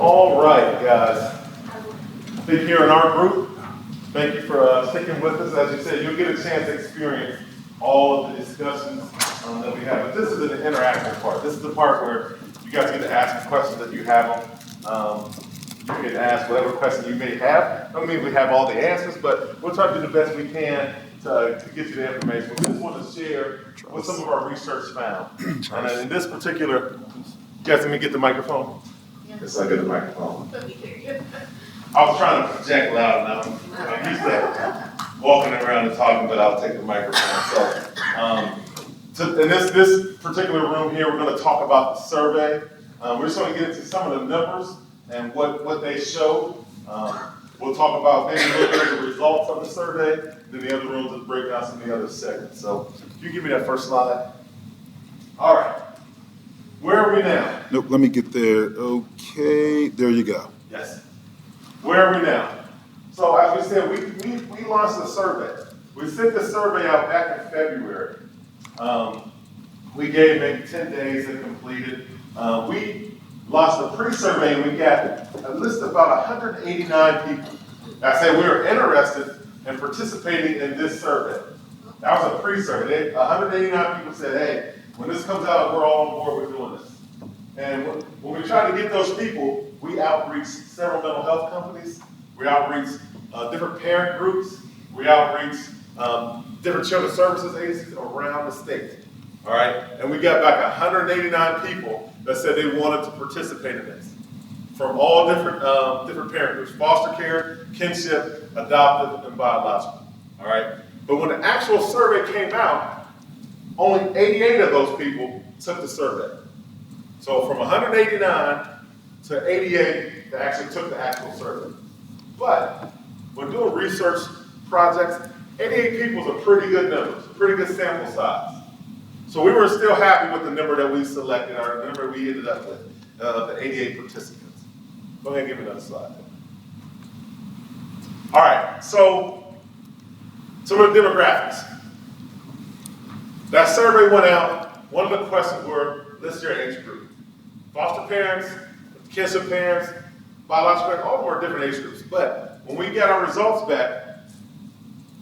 All right, guys. Been here in our group. Thank you for sticking with us. As you said, you'll get a chance to experience all of the discussions that we have. But this is an interactive part. This is the part where you guys get to ask the questions that you have. You can ask whatever question you may have. I don't mean we have all the answers, but we'll try to do the best we can to get you the information. We just want to share what some of our research found. And in this particular, you guys let me get the microphone. Yes, I get the microphone. I was trying to project loud enough. I'm used to walking around and talking, but I'll take the microphone. So in this particular room here, we're going to talk about the survey. We're just going to get into some of the numbers and what they show. We'll talk about maybe a little bit of the results of the survey. Then the other rooms will break down some of the other segments. So can you give me that first slide? All right. Where are we now? Nope, let me get there. Okay, there you go. Yes. Where are we now? So as we said, we launched a survey. We sent the survey out back in February. We gave maybe 10 days to complete it. We launched a pre-survey and we got a list of about 189 people. I said we were interested in participating in this survey. That was a pre-survey. 189 people said, hey, when this comes out, we're all on board with doing this. And when we try to get those people, we outreach several mental health companies. We outreach different parent groups. We outreach different children's services agencies around the state. All right? And we got back 189 people that said they wanted to participate in this from all different parent groups: foster care, kinship, adoptive, and biological. All right? But when the actual survey came out, only 88 of those people took the survey. So from 189 to 88 that actually took the actual survey. But when doing research projects, 88 people is a pretty good number, it's a pretty good sample size. So we were still happy with the number that we selected, or the number we ended up with, the 88 participants. Go ahead and give me another slide. All right, so some of the demographics. That survey went out. One of the questions were, list your age group. Foster parents, kinship parents, biological parents, all of them are different age groups. But when we got our results back,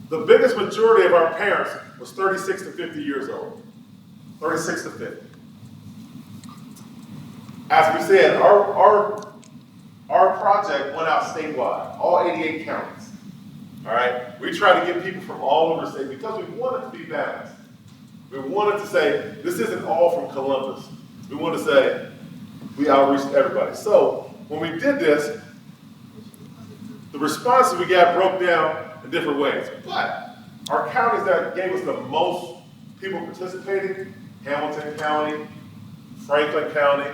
the biggest majority of our parents was 36 to 50 years old. 36 to 50. As we said, our project went out statewide, all 88 counties. All right? We try to get people from all over the state because we want it to be balanced. We wanted to say, this isn't all from Columbus. We want to say, we outreach to everybody. So when we did this, the responses we got broke down in different ways. But our counties that gave us the most people participating: Hamilton County, Franklin County,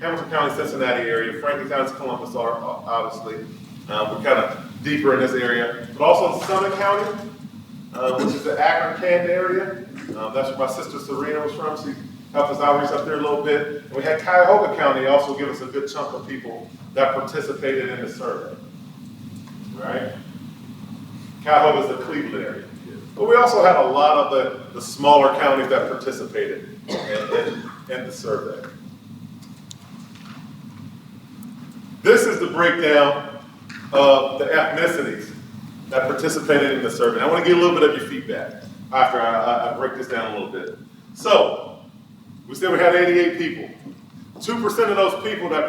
Hamilton County, Cincinnati area, Franklin County, Columbus, obviously. We're kind of deeper in this area. But also Summit County, which is the Akron-Canton area. That's where my sister Serena was from. She helped us outreach up there a little bit. And we had Cuyahoga County also give us a good chunk of people that participated in the survey. Right? Cuyahoga is the Cleveland area. But we also had a lot of the smaller counties that participated in the survey. This is the breakdown of the ethnicities that participated in the survey. I want to get a little bit of your feedback after I break this down a little bit. So, we said we had 88 people. 2% of those people that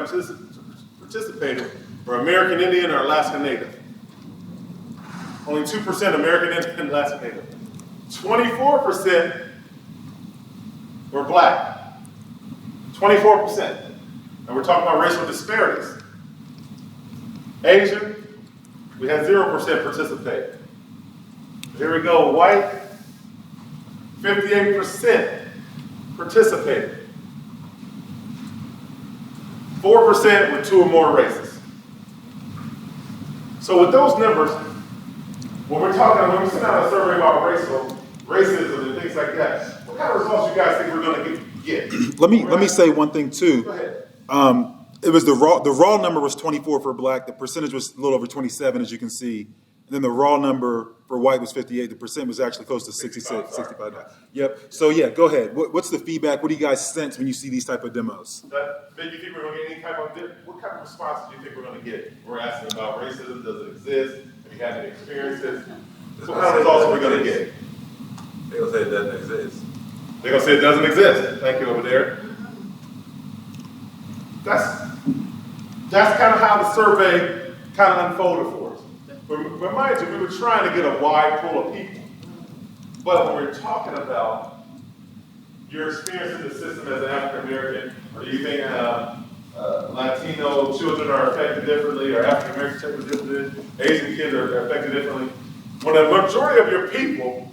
participated were American Indian or Alaska Native. Only 2% American Indian and Alaska Native. 24% were black. 24%. And we're talking about racial disparities. Asian, we had 0% participate. Here we go, white, 58% participated. 4% were 2 or more races. So with those numbers, when we send out a survey about racism and things like that, what kind of results you guys think we're going to get? Let me say one thing too. Go ahead. It was the raw number was 24 for black. The percentage was a little over 27, as you can see. And then the raw number for white was 58. The percent was actually close to 66, 65. Yep. So yeah, go ahead. What's the feedback? What do you guys sense when you see these type of demos? Then you think we're going to get any type of, what kind of response do you think we're going to get? We're asking about racism, does it exist? Have you had any experiences? What kind of results are we going to get? They're going to say it doesn't exist. They're going to say it doesn't exist. Thank you over there. That's kind of how the survey kind of unfolded for us. But mind you, we were trying to get a wide pool of people. But when we're talking about your experience in the system as an African American, do you think Latino children are affected differently, or African American children are differently, Asian kids are affected differently? When the majority of your people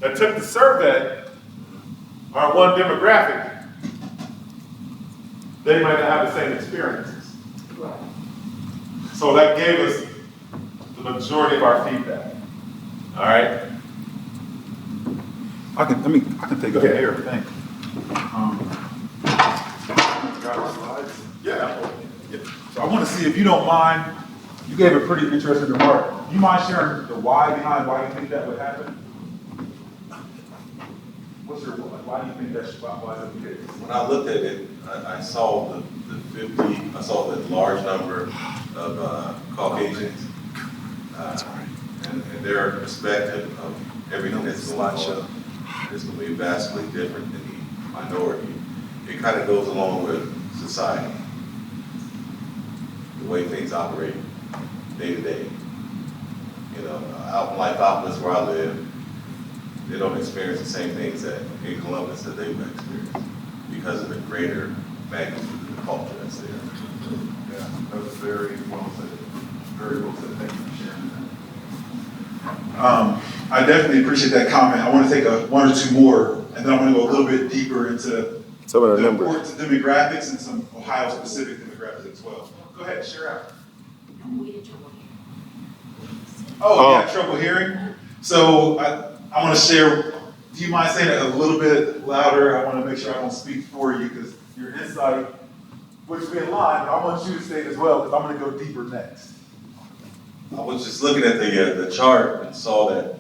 that took the survey are one demographic, they might not have the same experiences. So that gave us the majority of our feedback. All right? I can take it here, I think. Yeah. So I want to see if you don't mind. You gave a pretty interesting remark. Do you mind sharing the why behind why you think that would happen? What's your why do you think that's why is that the case? When I looked at it, I saw the 50, I saw the large number of Caucasians, and their perspective of everything that's going on is going to be vastly different than the minority. It kind of goes along with society, the way things operate day to day. You know, out in Lithopolis where I live, they don't experience the same things that in Columbus that they would experience because of the greater magnitude of the culture that's there. Yeah, that was very well said. Very well said. Thank you for sharing that. I definitely appreciate that comment. I want to take one or two more, and then I want to go a little bit deeper into some of the importance numbers. of demographics and some Ohio-specific demographics as well. Go ahead, share out. Oh, yeah, trouble hearing. So I want to share. Do you mind saying it a little bit louder? I want to make sure I don't speak for you because your insight, which we in line, but I want you to say it as well because I'm going to go deeper next. I was just looking at the chart and saw that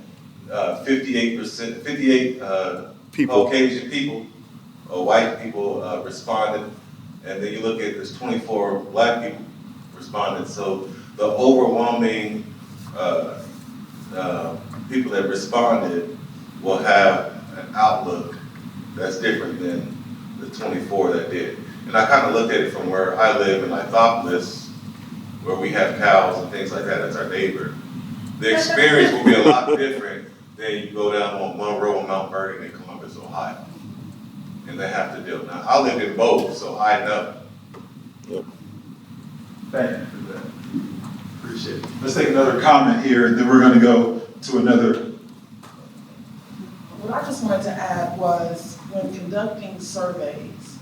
58% People. Caucasian people, white people responded, and then you look at there's 24 black people responded. So the overwhelming people that responded will have an outlook that's different than the 24 that did. And I kind of looked at it from where I live in Lithopolis, where we have cows and things like that as our neighbor. The experience will be a lot different than you go down on Monroe and Mount Vernon in Columbus, Ohio. And they have to deal. Now, I lived in both, so I know. Yep. Thank you for that. Appreciate it. Let's take another comment here, and then we're going to go to another. What I just wanted to add was when conducting surveys,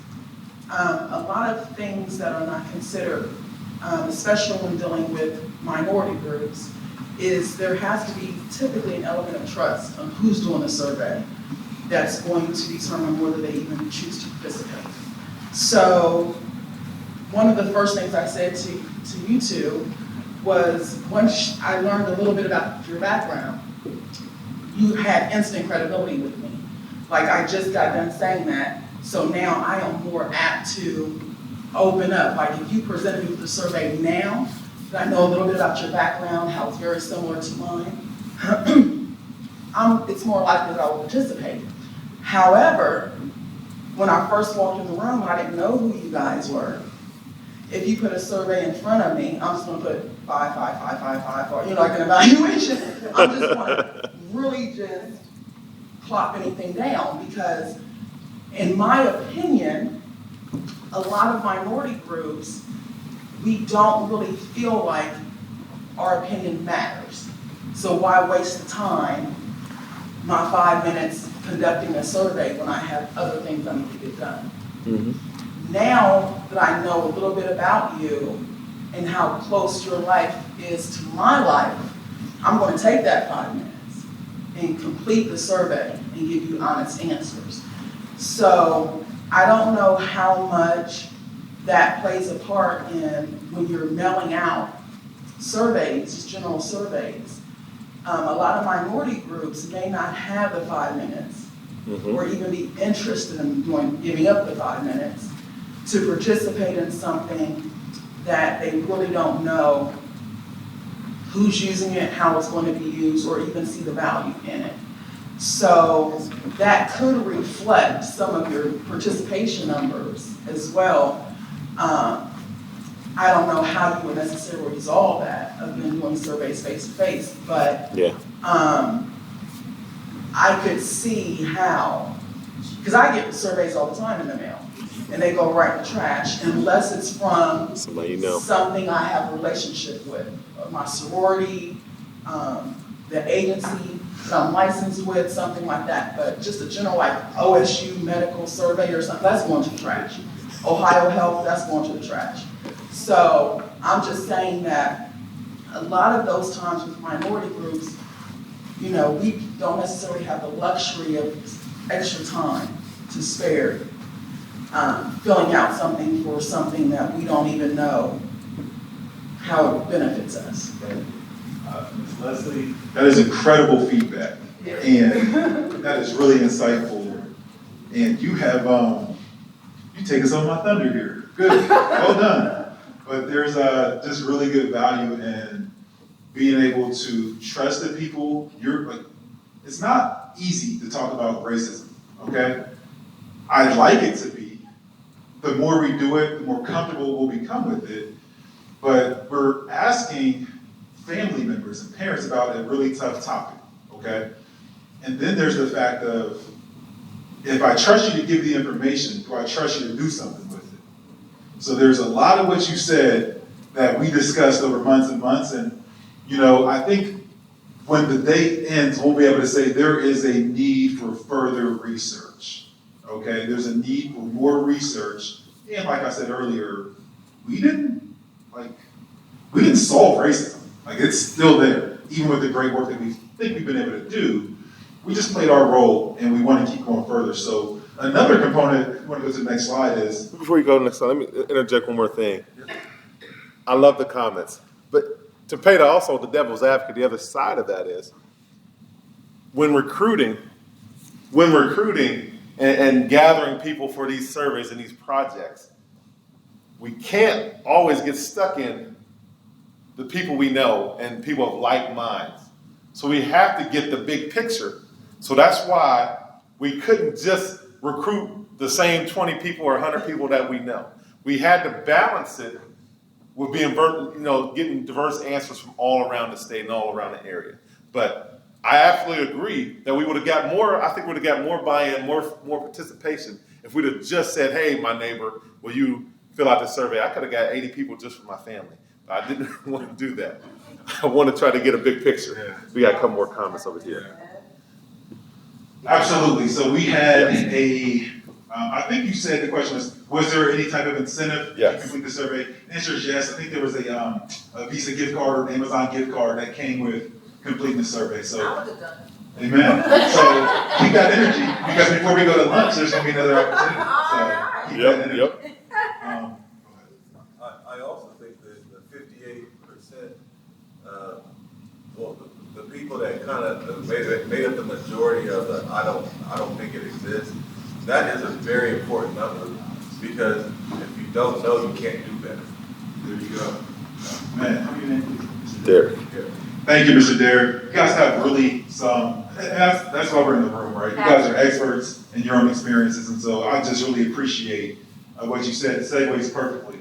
a lot of things that are not considered, especially when dealing with minority groups, is there has to be typically an element of trust on who's doing the survey that's going to determine whether they even choose to participate. So one of the first things I said to you two was once I learned a little bit about your background, you had instant credibility with me. Like I just got done saying that, so now I am more apt to open up. Like if you presented me with the survey now, that I know a little bit about your background, how it's very similar to mine, it's more likely that I will participate. However, when I first walked in the room, I didn't know who you guys were. If you put a survey in front of me, I'm just gonna put 5, 5, 5, 5, 5, or like an evaluation. I'm just gonna really just plop anything down because in my opinion, a lot of minority groups, we don't really feel like our opinion matters. So why waste the time, my 5 minutes conducting a survey when I have other things I need to get done? Mm-hmm. Now that I know a little bit about you and how close your life is to my life, I'm going to take that 5 minutes and complete the survey and give you honest answers. So I don't know how much that plays a part in when you're mailing out surveys, just general surveys, A lot of minority groups may not have the 5 minutes or even be interested in giving up the 5 minutes to participate in something that they really don't know who's using it, how it's going to be used, or even see the value in it. So that could reflect some of your participation numbers as well. I don't know how you would necessarily resolve that, of them doing surveys face-to-face, but Yeah. I could see how, because I get surveys all the time in the mail, and they go right in the trash, unless it's from Somebody you know. something I have a relationship with, my sorority, the agency that I'm licensed with, something like that. But just a general like OSU medical survey or something, that's going to the trash. Ohio Health, that's going to the trash. So I'm just saying that a lot of those times with minority groups, we don't necessarily have the luxury of extra time to spare filling out something for something that we don't even know how it benefits us. Ms. Leslie, that is incredible feedback, and that is really insightful. And you have, you take us on my thunder here. Good, well done. But there's just really good value in being able to trust the people. It's not easy to talk about racism, okay? I'd like it to be. The more we do it, the more comfortable we'll become with it. But we're asking family members and parents about a really tough topic, okay? And then there's the fact of, if I trust you to give the information, do I trust you to do something with it? So there's a lot of what you said that we discussed over months and months, and I think when the date ends, we'll be able to say there is a need for further research, okay? There's a need for more research, and like I said earlier, we didn't solve racism. It's still there, even with the great work that we think we've been able to do. We just played our role, and we want to keep going further. So another component, if you want to go to the next slide, is... Before you go to the next slide, let me interject one more thing. I love the comments, but to pay also the devil's advocate, the other side of that is, when recruiting and gathering people for these surveys and these projects, we can't always get stuck in the people we know and people of like minds. So we have to get the big picture. So that's why we couldn't just recruit the same 20 people or 100 people that we know. We had to balance it with getting diverse answers from all around the state and all around the area. But I absolutely agree that we would have got more. I think we would have got more buy-in, more participation if we'd have just said, "Hey, my neighbor, will you fill out this survey?" I could have got 80 people just for my family. But I didn't want to do that. I want to try to get a big picture. Yeah. We got a couple more comments over here. Absolutely. So we had I think you said the question was there any type of incentive to complete the survey? The answer is yes. I think there was a Visa gift card or an Amazon gift card that came with completing the survey. So, I would have done it. amen. So keep that energy, because before we go to lunch, there's going to be another opportunity. So keep that energy. Yep. I also think that the 58%, the people that kind of made up the majority of the I don't think it exists, that is a very important number, because if you don't know, you can't do better. There you go. Man, how many names? Derek. Thank you, Mr. Derek. You guys have really that's why we're in the room, right? You guys are experts in your own experiences, and so I just really appreciate what you said. It segues perfectly.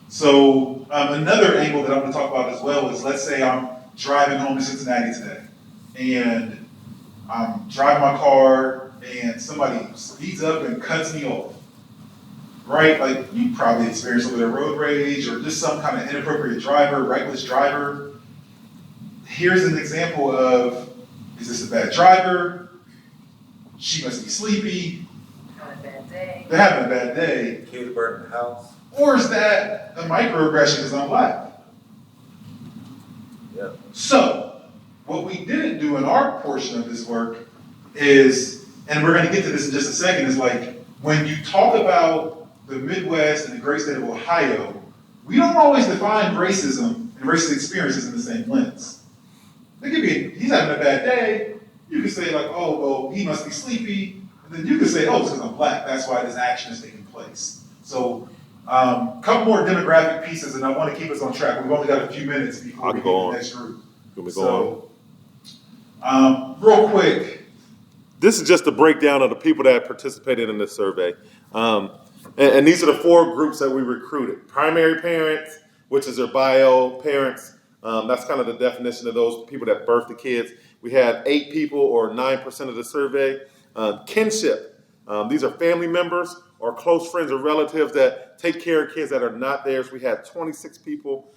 So another angle that I'm going to talk about as well is, let's say I'm driving home to Cincinnati today, and I'm driving my car, and somebody speeds up and cuts me off, right? You probably experienced a little bit of road rage or just some kind of inappropriate driver, reckless driver. Here's an example of, is this a bad driver? She must be sleepy. Having a bad day. They're having a bad day. Kids burning the house. Or is that a microaggression because I'm black? Yeah. So, what we didn't do in our portion of this work is, and we're going to get to this in just a second, is when you talk about the Midwest and the great state of Ohio, we don't always define racism and racist experiences in the same lens. It could be, he's having a bad day. You could say like, oh, well, he must be sleepy. And then you could say, oh, it's because I'm black. That's why this action is taking place. So, a couple more demographic pieces, and I want to keep us on track. We've only got a few minutes before we get to the next group. So, real quick. This is just a breakdown of the people that participated in this survey. And these are the 4 groups that we recruited. Primary parents, which is their bio parents. That's kind of the definition of those people that birth the kids. We had 8 people, or 9% of the survey. Kinship. These are family members or close friends or relatives that take care of kids that are not theirs. We had 26 people,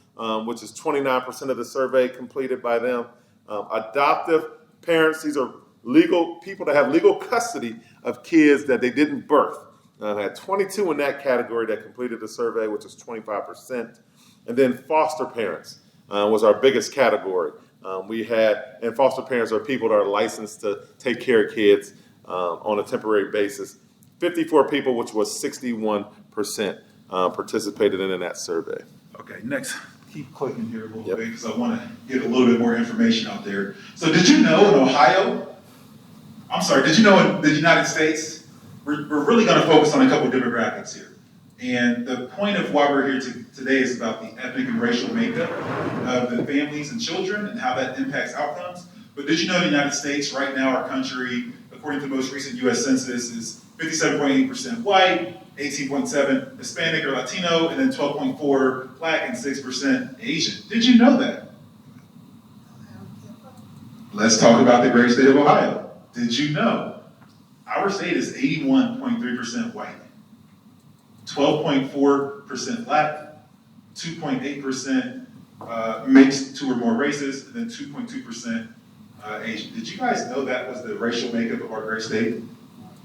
which is 29% of the survey completed by them. Adoptive parents. These are legal people that have legal custody of kids that they didn't birth. I had 22 in that category that completed the survey, which is 25%. And then foster parents was our biggest category. And foster parents are people that are licensed to take care of kids on a temporary basis. 54 people, which was 61%, participated in that survey. Okay, next, keep clicking here a little bit because I want to get a little bit more information out there. So did you know in Ohio, did you know in the United States, we're really going to focus on a couple demographics here. And the point of why we're here today is about the ethnic and racial makeup of the families and children and how that impacts outcomes. But did you know in the United States, right now, our country, according to the most recent U.S. Census, is 57.8% white, 18.7% Hispanic or Latino, and then 12.4% Black and 6% Asian. Did you know that? Let's talk about the great state of Ohio. Did you know our state is 81.3% white, 12.4% Black, 2.8% mixed 2 or more races, and then 2.2% Asian. Did you guys know that was the racial makeup of our great state?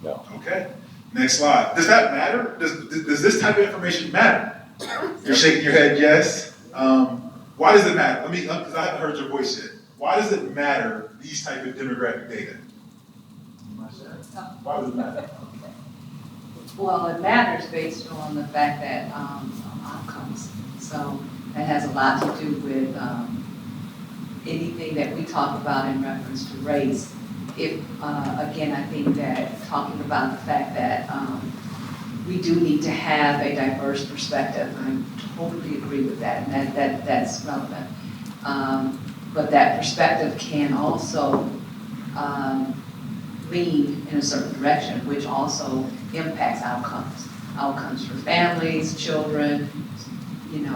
No. Okay. Next slide. Does that matter? Does this type of information matter? You're shaking your head yes. Why does it matter? Because I haven't heard your voice yet. Why does it matter, these type of demographic data? Why does it matter? Well, it matters based on the fact that outcomes. So that has a lot to do with anything that we talk about in reference to race. Again, I think that talking about the fact that we do need to have a diverse perspective. I totally agree with that, and that's relevant. But that perspective can also lean in a certain direction, which also impacts outcomes. Outcomes for families, children,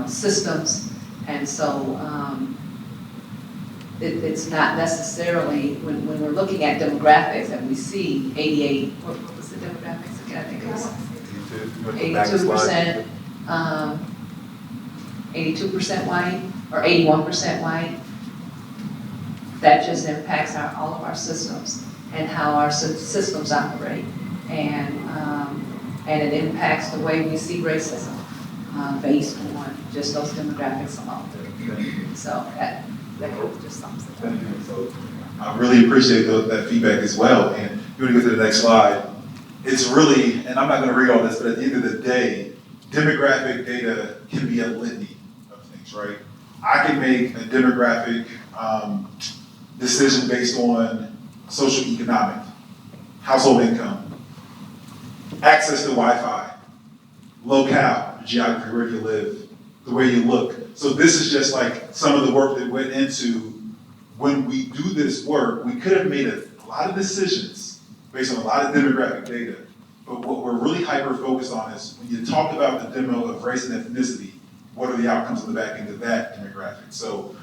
systems. And so it's not necessarily, when we're looking at demographics and we see 88, what was the demographics again? I think it was 82%, 82% white or 81% white. That just impacts all of our systems and how our systems operate, and it impacts the way we see racism based on just those demographics alone. So that just sums it up. So I really appreciate that feedback as well. And you want to go to the next slide. It's really, and I'm not going to read all this, but at the end of the day, demographic data can be a litany of things, right? I can make a demographic decision based on social economic, household income, access to Wi-Fi, locale, geography, where you live, the way you look. So this is just like some of the work that went into when we do this work. We could have made a lot of decisions based on a lot of demographic data, but what we're really hyper-focused on is when you talk about the demo of race and ethnicity, what are the outcomes on the back end of that demographic? So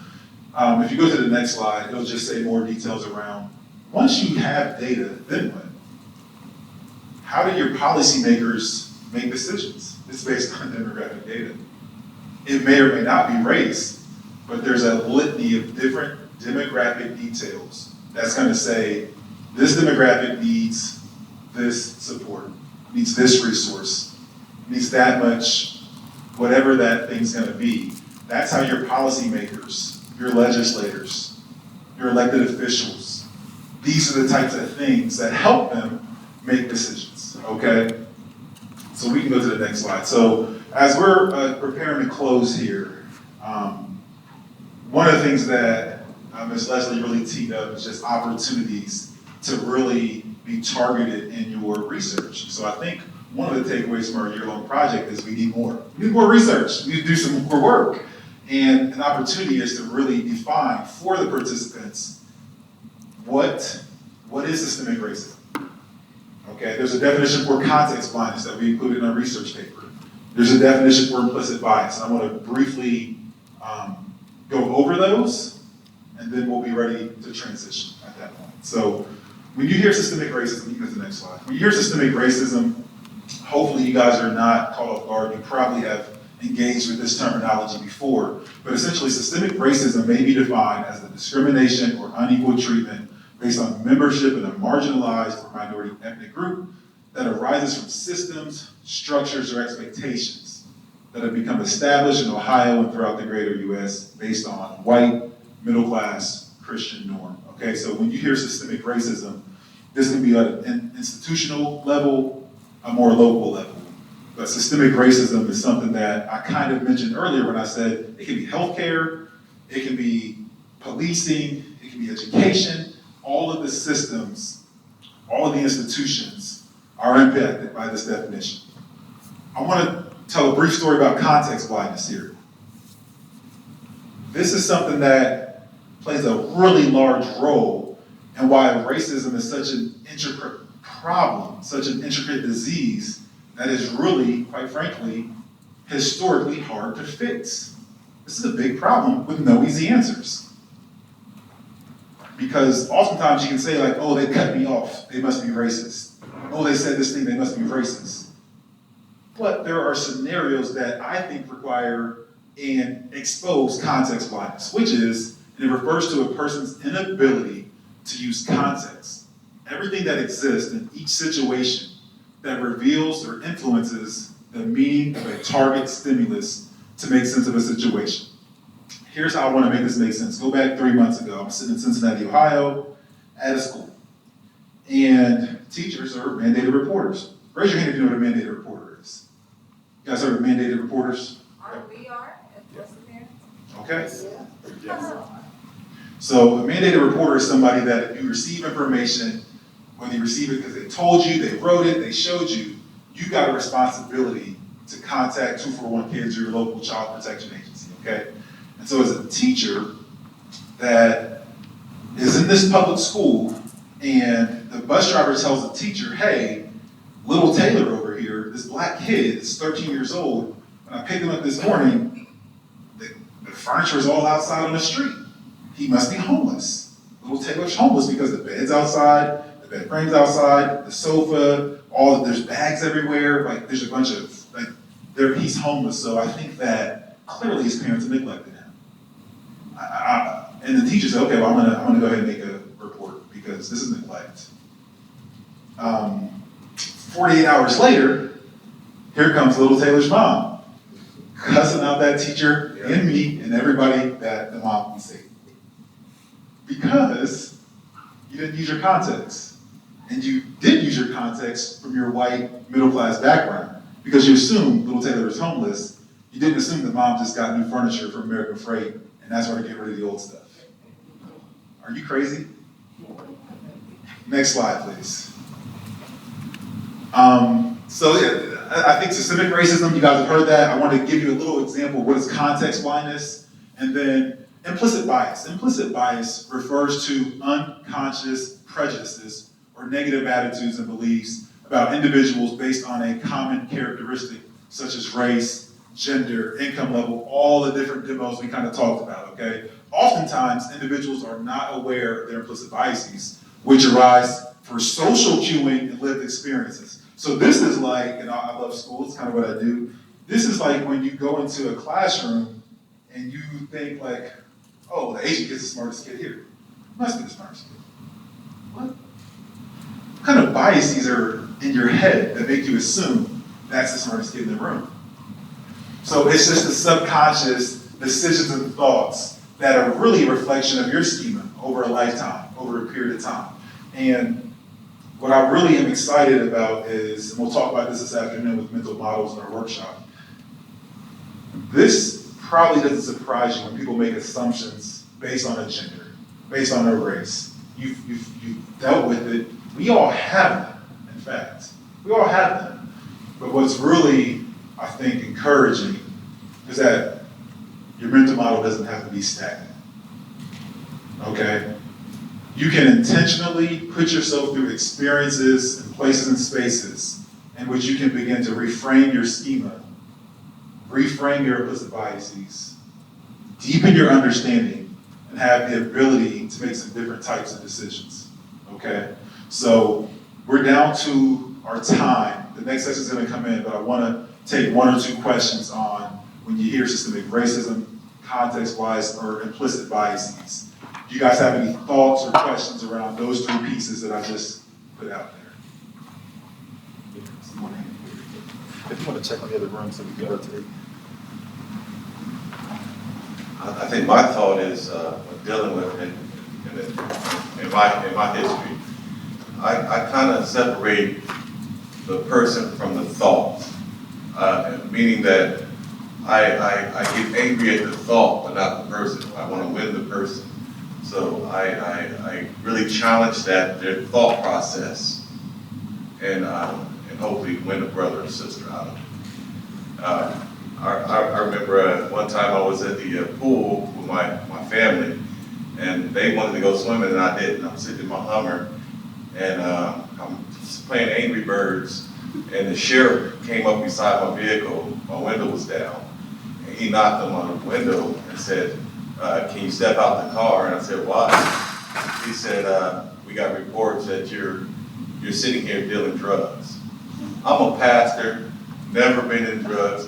if you go to the next slide, it'll just say more details around, once you have data, then what? How do your policymakers make decisions? It's based on demographic data. It may or may not be race, but there's a litany of different demographic details that's going to say, this demographic needs this support, needs this resource, needs that much, whatever that thing's going to be. That's how your policymakers, your legislators, your elected officials, these are the types of things that help them make decisions, okay? So we can go to the next slide. So as we're preparing to close here, one of the things that Ms. Leslie really teed up is just opportunities to really be targeted in your research. So I think one of the takeaways from our year-long project is we need more. We need more research. We need to do some more work. And an opportunity is to really define for the participants what is systemic racism. Okay, there's a definition for context blindness that we included in our research paper. There's a definition for implicit bias. And I want to briefly go over those, and then we'll be ready to transition at that point. So when you hear systemic racism, you can go to the next slide. When you hear systemic racism, hopefully you guys are not caught off guard. You probably have engaged with this terminology before, but essentially systemic racism may be defined as the discrimination or unequal treatment based on membership in a marginalized or minority ethnic group that arises from systems, structures, or expectations that have become established in Ohio and throughout the greater US based on white, middle-class, Christian norm. Okay, so when you hear systemic racism, this can be at an institutional level, a more local level. But systemic racism is something that I kind of mentioned earlier when I said it can be healthcare, it can be policing, it can be education. All of the systems, all of the institutions are impacted by this definition. I want to tell a brief story about context blindness here. This is something that plays a really large role in why racism is such an intricate problem, such an intricate disease that is really, quite frankly, historically hard to fix. This is a big problem with no easy answers. Because oftentimes you can say like, oh, they cut me off, they must be racist. Oh, they said this thing, they must be racist. But there are scenarios that I think require and expose context blindness, which is, it refers to a person's inability to use context. Everything that exists in each situation that reveals or influences the meaning of a target stimulus to make sense of a situation. Here's how I want to make this make sense. Go back 3 months ago. I'm sitting in Cincinnati, Ohio, at a school. And teachers are mandated reporters. Raise your hand if you know what a mandated reporter is. You guys heard of mandated reporters? We are, as parents. Okay. Yes. So a mandated reporter is somebody that if you receive information, whether you receive it because they told you, they wrote it, they showed you, you got a responsibility to contact 241 Kids or your local child protection agency, okay? And so as a teacher that is in this public school and the bus driver tells the teacher, hey, little Taylor over here, this black kid is 13 years old, when I picked him up this morning, the furniture is all outside on the street. He must be homeless. Little Taylor's homeless because the bed's outside, the bed frame's outside, the sofa, there's bags everywhere, like there's a bunch of, he's homeless, so I think that clearly his parents have neglected him. And the teacher said, okay, well, I'm gonna go ahead and make a report because this is neglect. 48 hours later, here comes little Taylor's mom, cussing out that teacher and me and everybody that the mom was saying. Because you didn't use your context. And you did use your context from your white middle-class background. Because you assumed little Taylor was homeless. You didn't assume that mom just got new furniture from American Freight and that's where to get rid of the old stuff. Are you crazy? Next slide, please. I think systemic racism, you guys have heard that. I want to give you a little example of what is context blindness, and then implicit bias. Implicit bias refers to unconscious prejudices or negative attitudes and beliefs about individuals based on a common characteristic such as race, gender, income level, all the different demos we kind of talked about, okay? Oftentimes, individuals are not aware of their implicit biases, which arise for social cueing and lived experiences. So this is like, and I love school, it's kind of what I do. This is like when you go into a classroom and you think like, oh, the Asian kid's the smartest kid here. Must be the smartest kid. What kind of biases are in your head that make you assume that's the smartest kid in the room? So it's just the subconscious decisions and thoughts that are really a reflection of your schema over a lifetime, over a period of time. And what I really am excited about is, and we'll talk about this afternoon with mental models in our workshop, this probably doesn't surprise you when people make assumptions based on a gender. based on their race. You've dealt with it. We all have them, in fact. We all have them. But what's really, I think, encouraging is that your mental model doesn't have to be stagnant. Okay? You can intentionally put yourself through experiences and places and spaces in which you can begin to reframe your schema, reframe your implicit biases, deepen your understanding, and have the ability to make some different types of decisions. Okay? So we're down to our time. The next session is going to come in, but I want to take one or two questions on when you hear systemic racism, context-wise, or implicit biases. Do you guys have any thoughts or questions around those three pieces that I just put out there? If you want to check on the other room so we can rotate. I think my thought is when dealing with in my history, I kind of separate the person from the thought, meaning that I get angry at the thought, but not the person. I want to win the person. So I really challenge their thought process, and hopefully win a brother or sister out of it. I remember one time I was at the pool with my family, and they wanted to go swimming, and I didn't. I'm sitting in my Hummer, and I'm playing Angry Birds, and the sheriff came up beside my vehicle. My window was down, and he knocked on my window and said, "Can you step out the car?" And I said, "Why?" He said, "We got reports that you're sitting here dealing drugs." I'm a pastor, never been in drugs,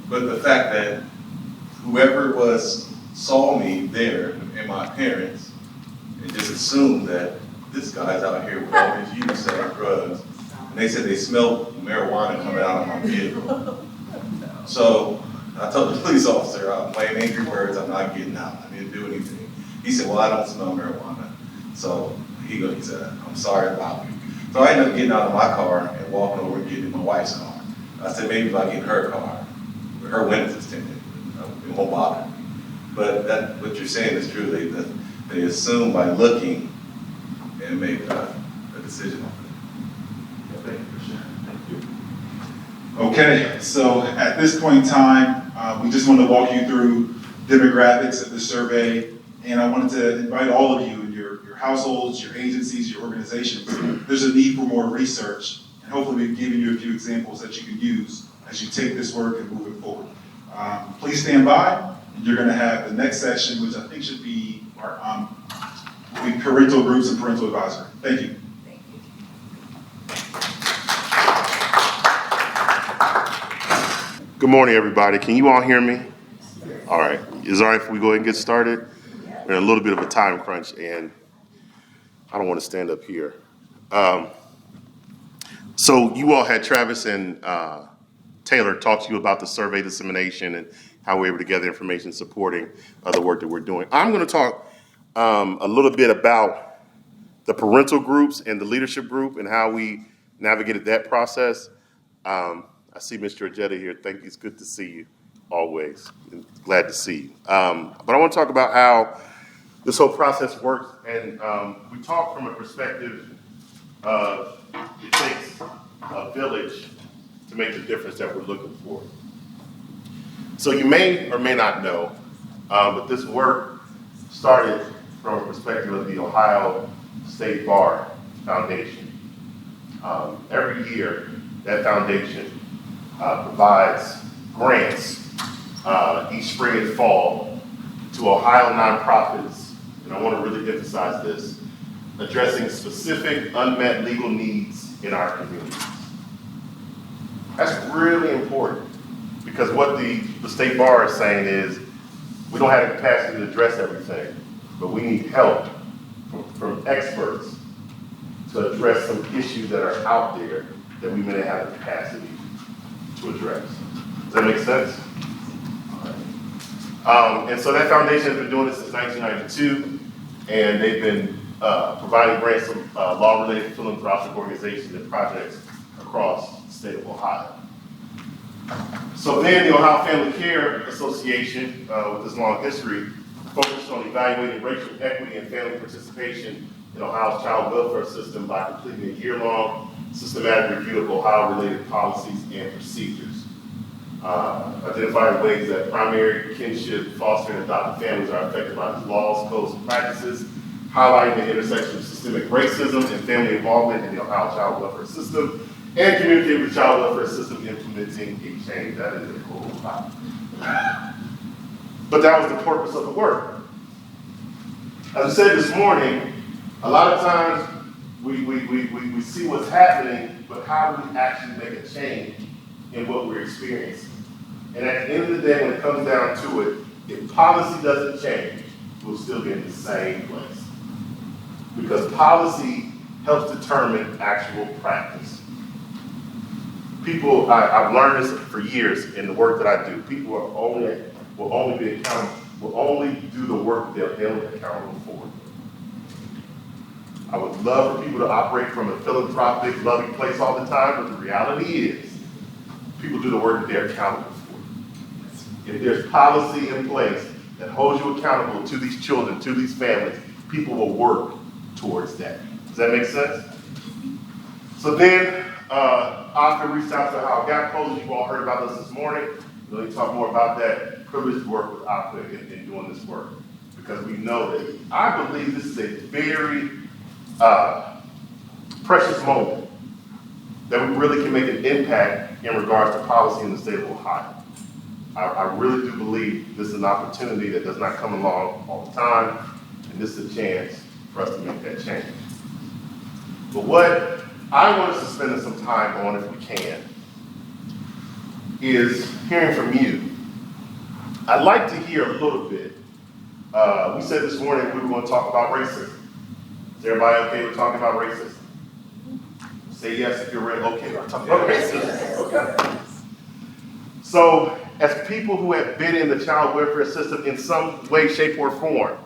but the fact that whoever it was saw me there and my parents and just assumed that this guy's out here with all his use selling drugs. And they said they smelled marijuana coming out of my vehicle. So I told the police officer, "I'm playing Angry Birds, I'm not getting out, I didn't do anything." He said, "Well, I don't smell marijuana." So he said, "I'm sorry about you." So I ended up getting out of my car and walking over and getting in my wife's car. I said, maybe if I get in her car, her windows is tinted, it won't bother me. But what you're saying is true. They assume by looking and make a decision on it. Thank you for sharing. Thank you. Okay, so at this point in time, we just want to walk you through demographics of the survey, and I wanted to invite all of you in your households, your agencies, your organizations. There's a need for more research, and hopefully we've given you a few examples that you can use as you take this work and move it forward. Please stand by, and you're going to have the next session, which I think should be parental groups and parental advisory. Thank you. Good morning, everybody. Can you all hear me? All right. Is it all right if we go ahead and get started? We're in a little bit of a time crunch, and I don't want to stand up here. So you all had Travis and Taylor talk to you about the survey dissemination and how we're able to gather information supporting the work that we're doing. I'm going to talk a little bit about the parental groups and the leadership group and how we navigated that process. I see Ms. Georgetta here. Thank you. It's good to see you always. Glad to see you. But I want to talk about how this whole process works. And we talk from a perspective of it takes a village to make the difference that we're looking for. So you may or may not know, but this work started from a perspective of the Ohio State Bar Foundation. Every year, that foundation provides grants each spring and fall to Ohio nonprofits, and I want to really emphasize this, addressing specific unmet legal needs in our communities. That's really important because what the State Bar is saying is we don't have the capacity to address everything, but we need help from experts to address some issues that are out there that we may not have the capacity to address. Does that make sense? All right. And so that foundation has been doing this since 1992, and they've been providing grants to law-related philanthropic organizations and projects across the state of Ohio. So then the Ohio Family Care Association, with this long history, focused on evaluating racial equity and family participation in Ohio's child welfare system by completing a year-long systematic review of Ohio-related policies and procedures. Identifying ways that primary, kinship, foster, and adopted families are affected by these laws, codes, and practices, highlighting the intersection of systemic racism and family involvement in the Ohio child welfare system, and communicating with the child welfare system implementing a change. That is a whole lot. But that was the purpose of the work. As I said this morning, a lot of times we see what's happening, but how do we actually make a change in what we're experiencing? And at the end of the day, when it comes down to it, if policy doesn't change, we'll still be in the same place. Because policy helps determine actual practice. People, I've learned this for years in the work that I do. People will only be accountable, will only do the work they're held accountable for. I would love for people to operate from a philanthropic, loving place all the time, but the reality is, people do the work that they're accountable for. If there's policy in place that holds you accountable to these children, to these families, people will work towards that. Does that make sense? So then, Oscar reached out to Ohio Gap Coalition. You've all heard about this this morning. We're going to talk more about that. Privileged to work with Oscar in doing this work. Because we know that I believe this is a very precious moment that we really can make an impact in regards to policy in the state of Ohio. I really do believe this is an opportunity that does not come along all the time, and this is a chance for us to make that change. But what I want us to spend some time on, if we can, is hearing from you. I'd like to hear a little bit. We said this morning we were going to talk about racism. Is everybody okay with talking about racism? Say yes if you're ready. Okay, we're talking about racism. Okay. So, as people who have been in the child welfare system in some way, shape, or form,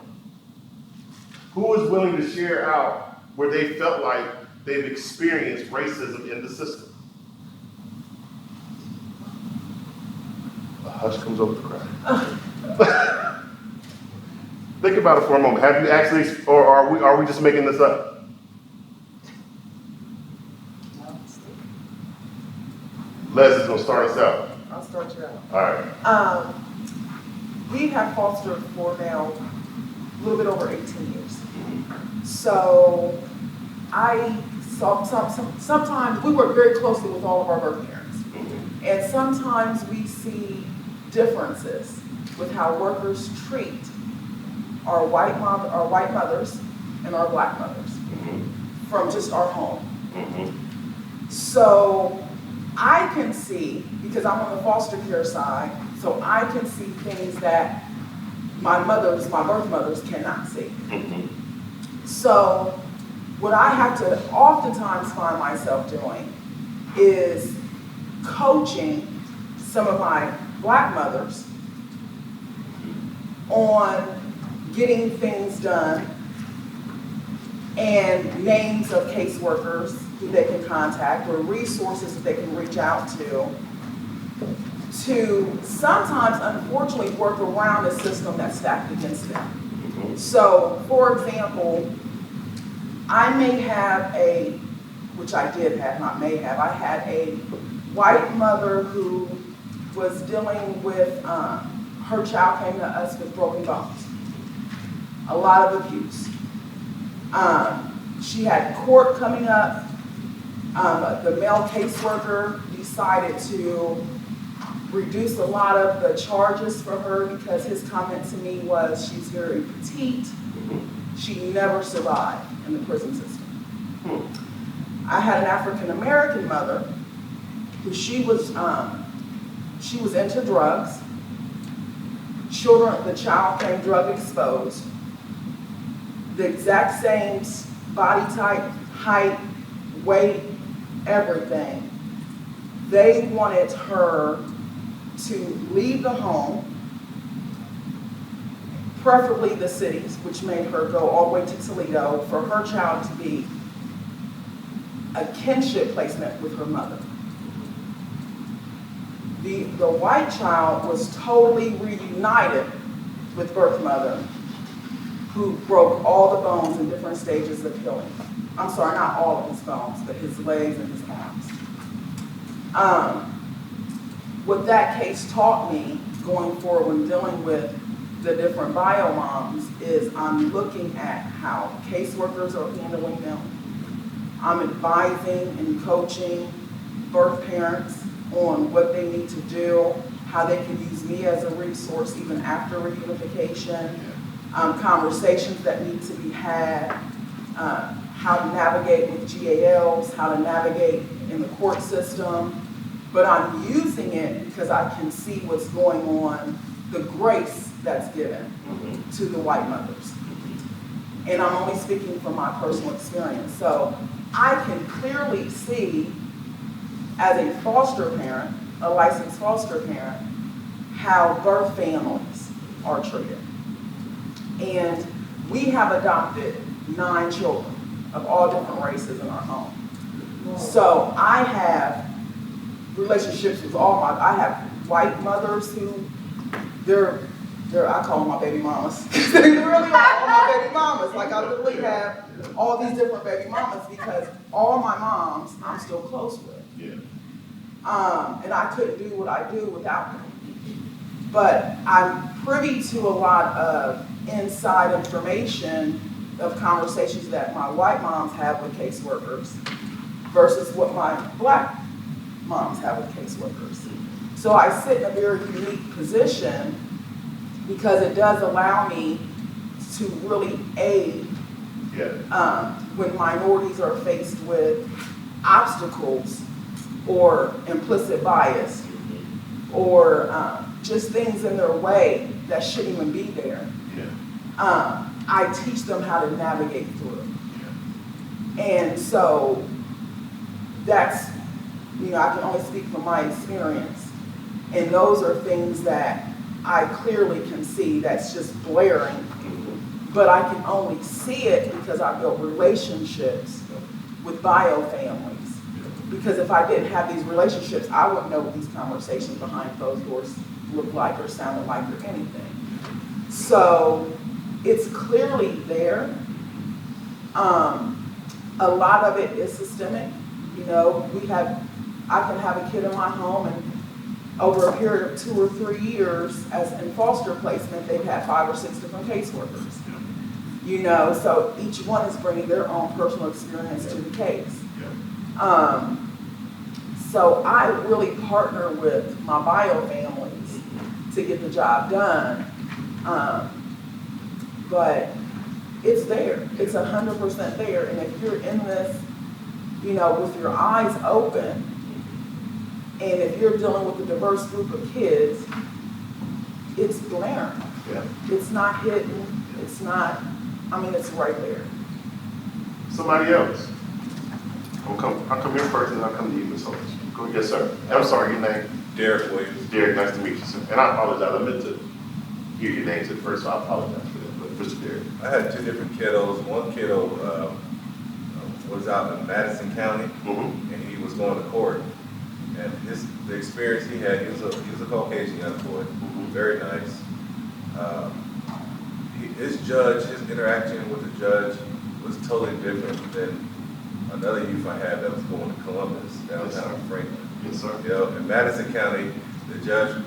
who is willing to share out where they felt like they've experienced racism in the system? A hush comes over the crowd. Think about it for a moment. Have you actually, or are we just making this up? Les is gonna start us out. I'll start you out. All right. We have fostered for now a little bit over 18 years. So I saw sometimes we work very closely with all of our birth parents. And sometimes we see differences with how workers treat our white mothers and our black mothers from just our home. So I can see, because I'm on the foster care side, so I can see things that my birth mothers cannot see. So what I have to oftentimes find myself doing is coaching some of my black mothers on getting things done and names of caseworkers who they can contact or resources that they can reach out to sometimes unfortunately work around a system that's stacked against them. So, for example, I may have I had a white mother who was dealing with, her child came to us with broken bones, a lot of abuse. She had court coming up. The male caseworker decided to reduce a lot of the charges for her because his comment to me was she's very petite. She never survived in the prison system. I had an African American mother who she was into drugs. The child came drug exposed. The exact same body type, height, weight, everything. They wanted her to leave the home, preferably the cities, which made her go all the way to Toledo for her child to be a kinship placement with her mother. The white child was totally reunited with birth mother who broke all the bones in different stages of healing. I'm sorry, not all of his bones, but his legs and his arms. What that case taught me going forward when dealing with the different bio moms is I'm looking at how caseworkers are handling them. I'm advising and coaching birth parents on what they need to do, how they can use me as a resource even after reunification, conversations that need to be had, how to navigate with GALs, how to navigate in the court system. But I'm using it because I can see what's going on, the grace that's given to the white mothers. And I'm only speaking from my personal experience. So I can clearly see, as a foster parent, a licensed foster parent, how birth families are treated. And we have adopted 9 children of all different races in our home. So I have relationships with I have white mothers who, I call them my baby mamas. They really are all my baby mamas. Like I literally have all these different baby mamas because all my moms I'm still close with. Yeah. And I couldn't do what I do without them. But I'm privy to a lot of inside information of conversations that my white moms have with caseworkers versus what my black moms have with caseworkers. So I sit in a very unique position because it does allow me to really aid when minorities are faced with obstacles or implicit bias or just things in their way that shouldn't even be there. I teach them how to navigate through. And so that's, I can only speak from my experience. And those are things that I clearly can see that's just blaring. But I can only see it because I built relationships with bio families. Because if I didn't have these relationships, I wouldn't know what these conversations behind closed doors look like or sounded like or anything. So it's clearly there. A lot of it is systemic. I can have a kid in my home and over a period of 2 or 3 years as in foster placement, they've had 5 or 6 different caseworkers. So each one is bringing their own personal experience to the case. So I really partner with my bio families to get the job done. But it's there. It's 100% there. And if you're in this, with your eyes open, and if you're dealing with a diverse group of kids, it's glaring. It's not hidden. It's not, it's right there. Somebody else. I'll come here first and I'll come to you, Ms. Holmes. Go, yes, sir. I'm sorry, your name? Derek Williams. Derek, nice to meet you, sir. And I apologize, I meant to hear your names at first, so I apologize for that. But Mr. Derek. I had 2 different kiddos. One kiddo was out in Madison County, and he was going to court. And the experience he had, he was a Caucasian young boy, very nice. His interaction with the judge was totally different than another youth I had that was going to Columbus, downtown Franklin. Yes, sir. In Madison County, the judge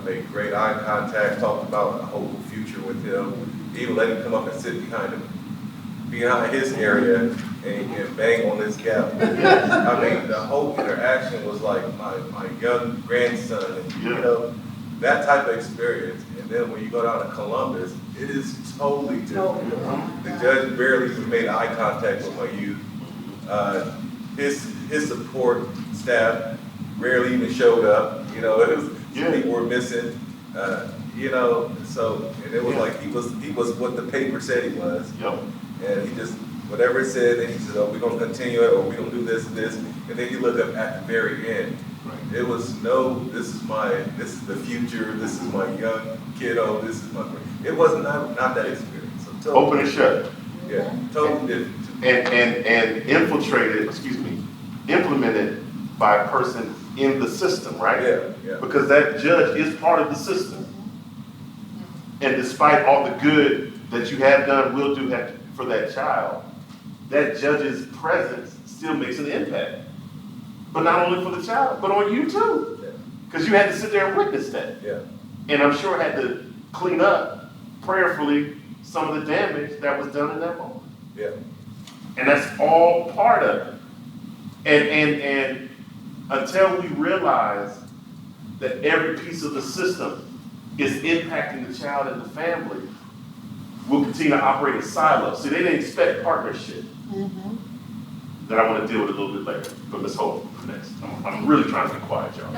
made great eye contact, talked about a whole future with him. He even let him come up and sit behind his area and bang on his gap. The whole interaction was like my young grandson, and that type of experience. And then when you go down to Columbus, it is totally different. The judge barely even made eye contact with my youth. His support staff rarely even showed up. People were missing. So and it was like he was what the paper said he was. And he just whatever it said, and he said, "Oh, we're gonna continue it, or we're gonna do this and this." And then you look up at the very end. It was this is the future. This is my young kiddo. This is my. It wasn't not that experience. So totally, open and shut. Yeah, totally different. And implemented by a person in the system, right? Yeah. Because that judge is part of the system. And despite all the good that you have done, will do for that child, that judge's presence still makes an impact. But not only for the child, but on you too. Because you had to sit there and witness that. Yeah. And I'm sure had to clean up prayerfully some of the damage that was done in that moment. Yeah. And that's all part of it. And until we realize that every piece of the system is impacting the child and the family, we'll continue to operate in silos. See, they didn't expect partnership. That I want to deal with a little bit later. But Ms. Holt, next. I'm really trying to be quiet, y'all.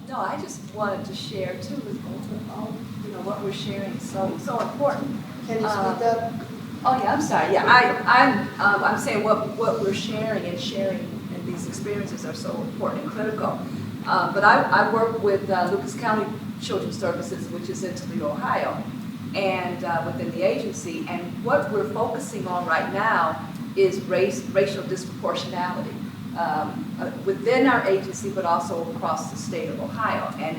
No, I just wanted to share too, what we're sharing is so important. Can you speak up? Oh, yeah, I'm sorry, yeah, I'm saying what we're sharing and these experiences are so important and critical. But I work with Lucas County Children's Services, which is in Toledo, Ohio, and within the agency, and what we're focusing on right now is racial disproportionality within our agency, but also across the state of Ohio, and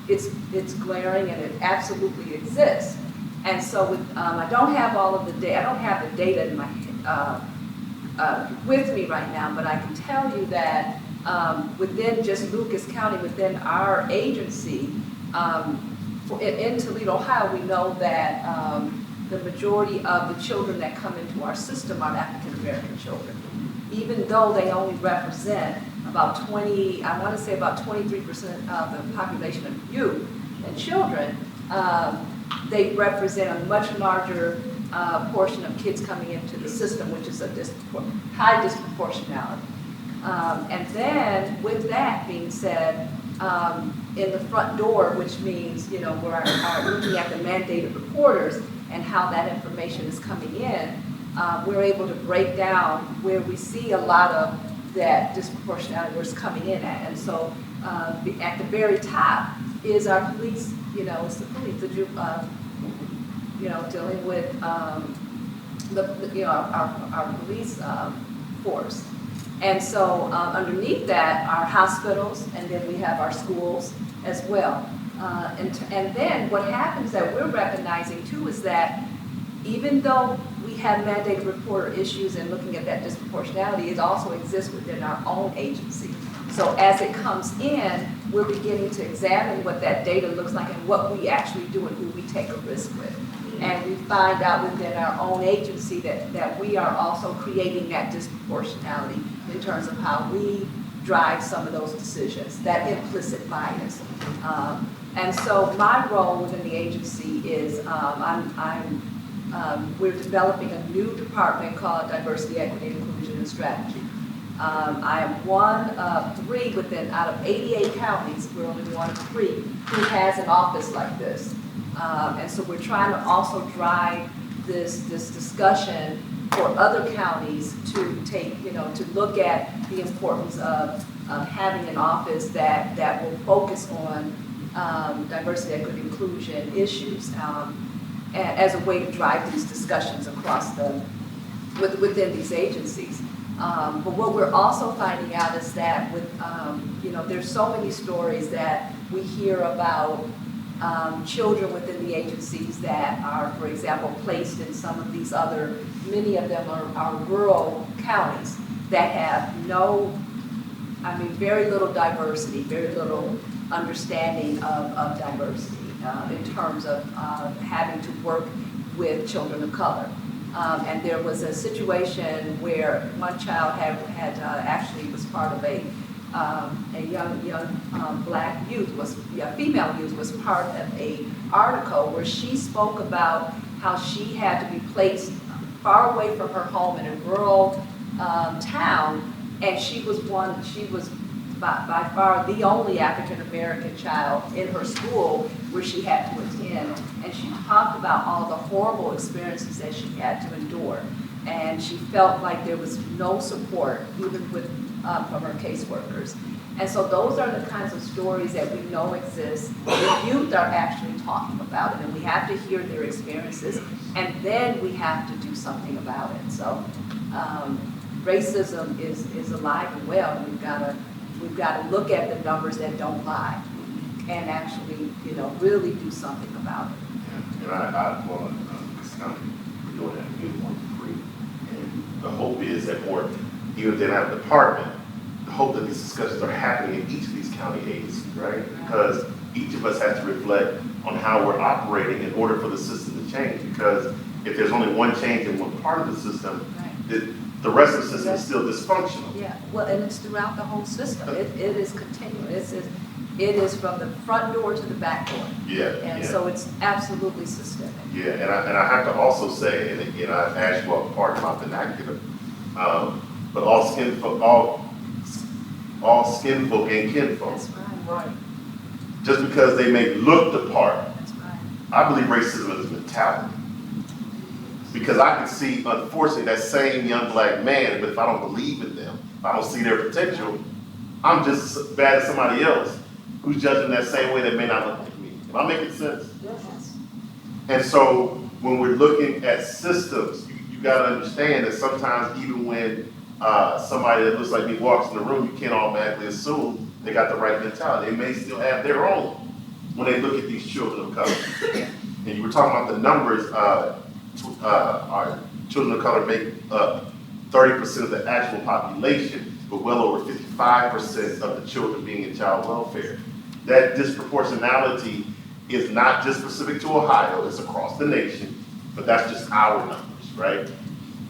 it's glaring and it absolutely exists. And so I don't have all of the data. I don't have the data in my with me right now, but I can tell you that within just Lucas County, within our agency, in Toledo, Ohio, we know that the majority of the children that come into our system are African American children, even though they only represent about 23% of the population of youth and children. They represent a much larger portion of kids coming into the system, which is a high disproportionality. And then, with that being said, in the front door, which means, we're looking at the mandated reporters and how that information is coming in, we're able to break down where we see a lot of that disproportionality where it's coming in at. And so at the very top is our police, it's the police, dealing with our police force. And so underneath that are hospitals, and then we have our schools as well. And then what happens that we're recognizing too is that even though we have mandated reporter issues and looking at that disproportionality, it also exists within our own agency. So as it comes in, we're beginning to examine what that data looks like and what we actually do and who we take a risk with. And we find out within our own agency that we are also creating that disproportionality in terms of how we drive some of those decisions, that implicit bias. And so my role within the agency is we're developing a new department called Diversity, Equity, Inclusion, and Strategy. I am one of three out of 88 counties, we're only one of three, who has an office like this. And so we're trying to also drive this discussion for other counties to take, to look at the importance of having an office that will focus on diversity, equity, inclusion issues as a way to drive these discussions across within these agencies. But what we're also finding out is that there's so many stories that we hear about children within the agencies that are, for example, placed in some of these other, many of them are rural counties that have very little diversity, very little understanding of diversity in terms of having to work with children of color. And there was a situation where one child had actually was part of a young black youth, female youth, was part of a article where she spoke about how she had to be placed far away from her home in a rural town, and she was by far the only African American child in her school where she had to attend, and she talked about all the horrible experiences that she had to endure, and she felt like there was no support even from her caseworkers. And so those are the kinds of stories that we know exist. The youth are actually talking about it, and we have to hear their experiences, and then we have to do something about it. So racism is alive and well, and we've got to look at the numbers that don't lie and actually, really do something about it. And I want this county doing that, we want to free. And the hope is that more, even if they don't have a department, the hope that these discussions are happening in each of these county agencies, right? Because each of us has to reflect on how we're operating in order for the system to change. Because if there's only one change in one part of the system, the rest of the system is still dysfunctional. Yeah, well, and it's throughout the whole system. It is continuous. It is from the front door to the back door. Yeah. And so it's absolutely systemic. Yeah, and I have to also say, and again, I've asked you all part of my vernacular, but all skin folk ain't kinfolk. That's right. Right. Just because they may look the part, That's right. I believe racism is mentality. Because I can see, unfortunately, that same young black man, but if I don't believe in them, if I don't see their potential, I'm just as bad as somebody else who's judging that same way that may not look like me. Am I making sense? Yes. And so when we're looking at systems, you gotta understand that sometimes even when somebody that looks like me walks in the room, you can't automatically assume they got the right mentality. They may still have their own when they look at these children of color. And you were talking about the numbers, our children of color make up 30% of the actual population, but well over 55% of the children being in child welfare. That disproportionality is not just specific to Ohio, it's across the nation, but that's just our numbers, right?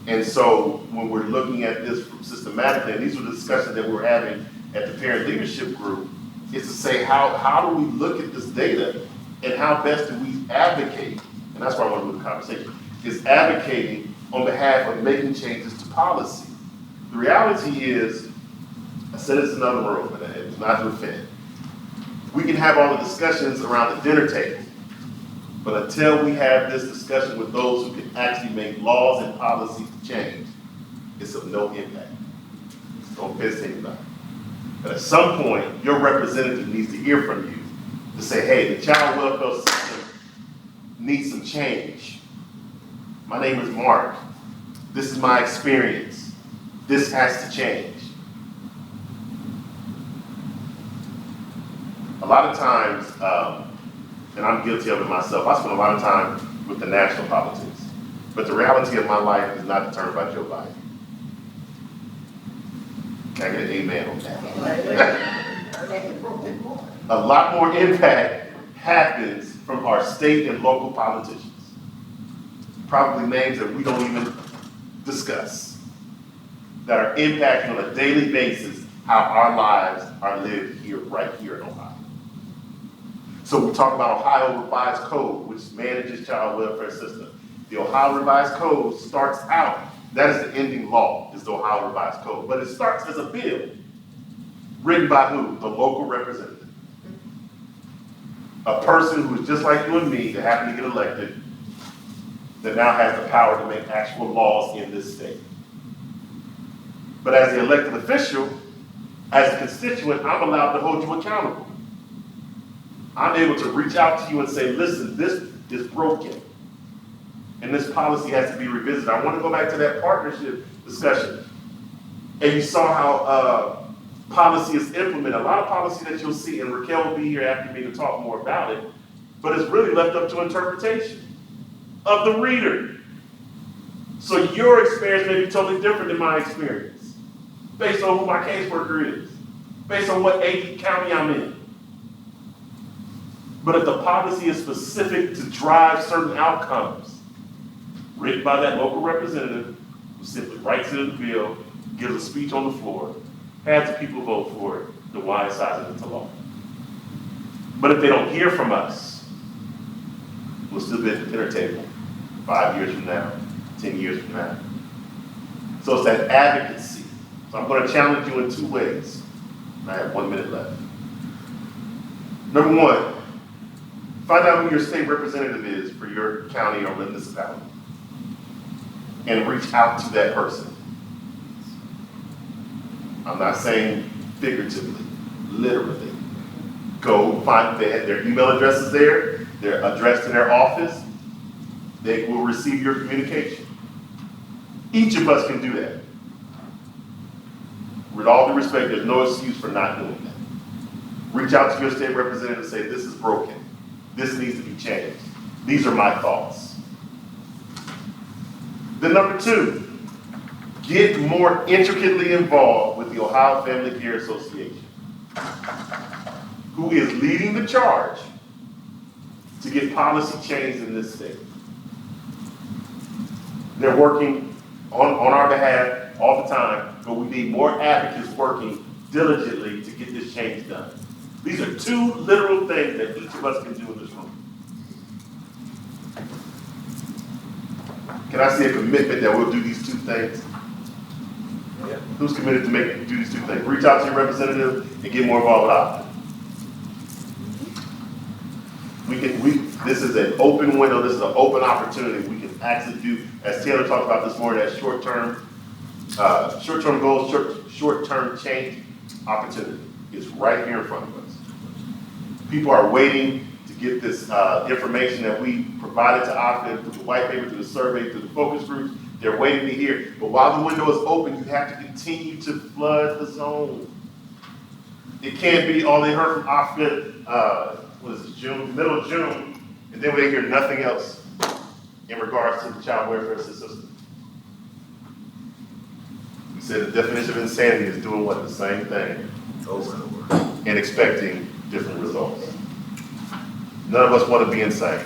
And so when we're looking at this systematically, and these were the discussions that we were having at the parent leadership group, is to say how do we look at this data and how best do we advocate, and that's why I want to move the conversation, is advocating on behalf of making changes to policy. The reality is, I said this in another room, and it's not to offend, we can have all the discussions around the dinner table, but until we have this discussion with those who can actually make laws and policies to change, it's of no impact. Don't piss anybody. But at some point, your representative needs to hear from you to say, hey, the child welfare system needs some change. My name is Mark. This is my experience. This has to change. A lot of times, and I'm guilty of it myself, I spend a lot of time with the national politics. But the reality of my life is not determined by Joe Biden. Can I get an amen on that? A lot more impact happens from our state and local politicians. Probably names that we don't even discuss, that are impacting on a daily basis how our lives are lived here, right here in Ohio. So we talk about Ohio Revised Code, which manages child welfare system. The Ohio Revised Code starts out, that is the ending law, is the Ohio Revised Code. But it starts as a bill written by who? The local representative. A person who is just like you and me that happened to get elected, that now has the power to make actual laws in this state. But as the elected official, as a constituent, I'm allowed to hold you accountable. I'm able to reach out to you and say, listen, this is broken. And this policy has to be revisited. I want to go back to that partnership discussion. And you saw how policy is implemented. A lot of policy that you'll see, and Raquel will be here after me to talk more about it, but it's really left up to interpretation of the reader. So your experience may be totally different than my experience, based on who my caseworker is, based on what county I'm in. But if the policy is specific to drive certain outcomes, written by that local representative, who simply writes it in the bill, gives a speech on the floor, has the people vote for it, then why sign it into law? But if they don't hear from us, we'll still be at the dinner table 5 years from now, 10 years from now. So it's that advocacy. So I'm going to challenge you in two ways. I have 1 minute left. Number one, find out who your state representative is for your county or municipality and reach out to that person. I'm not saying figuratively, literally. Go find, their email addresses there, they're addressed to their office, they will receive your communication. Each of us can do that. With all due respect, there's no excuse for not doing that. Reach out to your state representative and say, this is broken. This needs to be changed. These are my thoughts. Then number two, get more intricately involved with the Ohio Family Care Association, who is leading the charge to get policy changed in this state. They're working on our behalf all the time, but we need more advocates working diligently to get this change done. These are two literal things that each of us can do in this room. Can I see a commitment that we'll do these two things? Yeah. Who's committed to do these two things? Reach out to your representative and get more involved with Optum. This is an open window, this is an open opportunity. We can actually do, as Taylor talked about this morning, that short-term goals, short-term change opportunity. It's right here in front of us. People are waiting to get this information that we provided to Optum through the white paper, through the survey, through the focus groups. They're waiting to hear. But while the window is open, you have to continue to flood the zone. It can't be all they heard from Optum, middle of June, and then they hear nothing else in regards to the child welfare system. We said the definition of insanity is doing what? The same thing over and over and expecting different results. None of us want to be insane.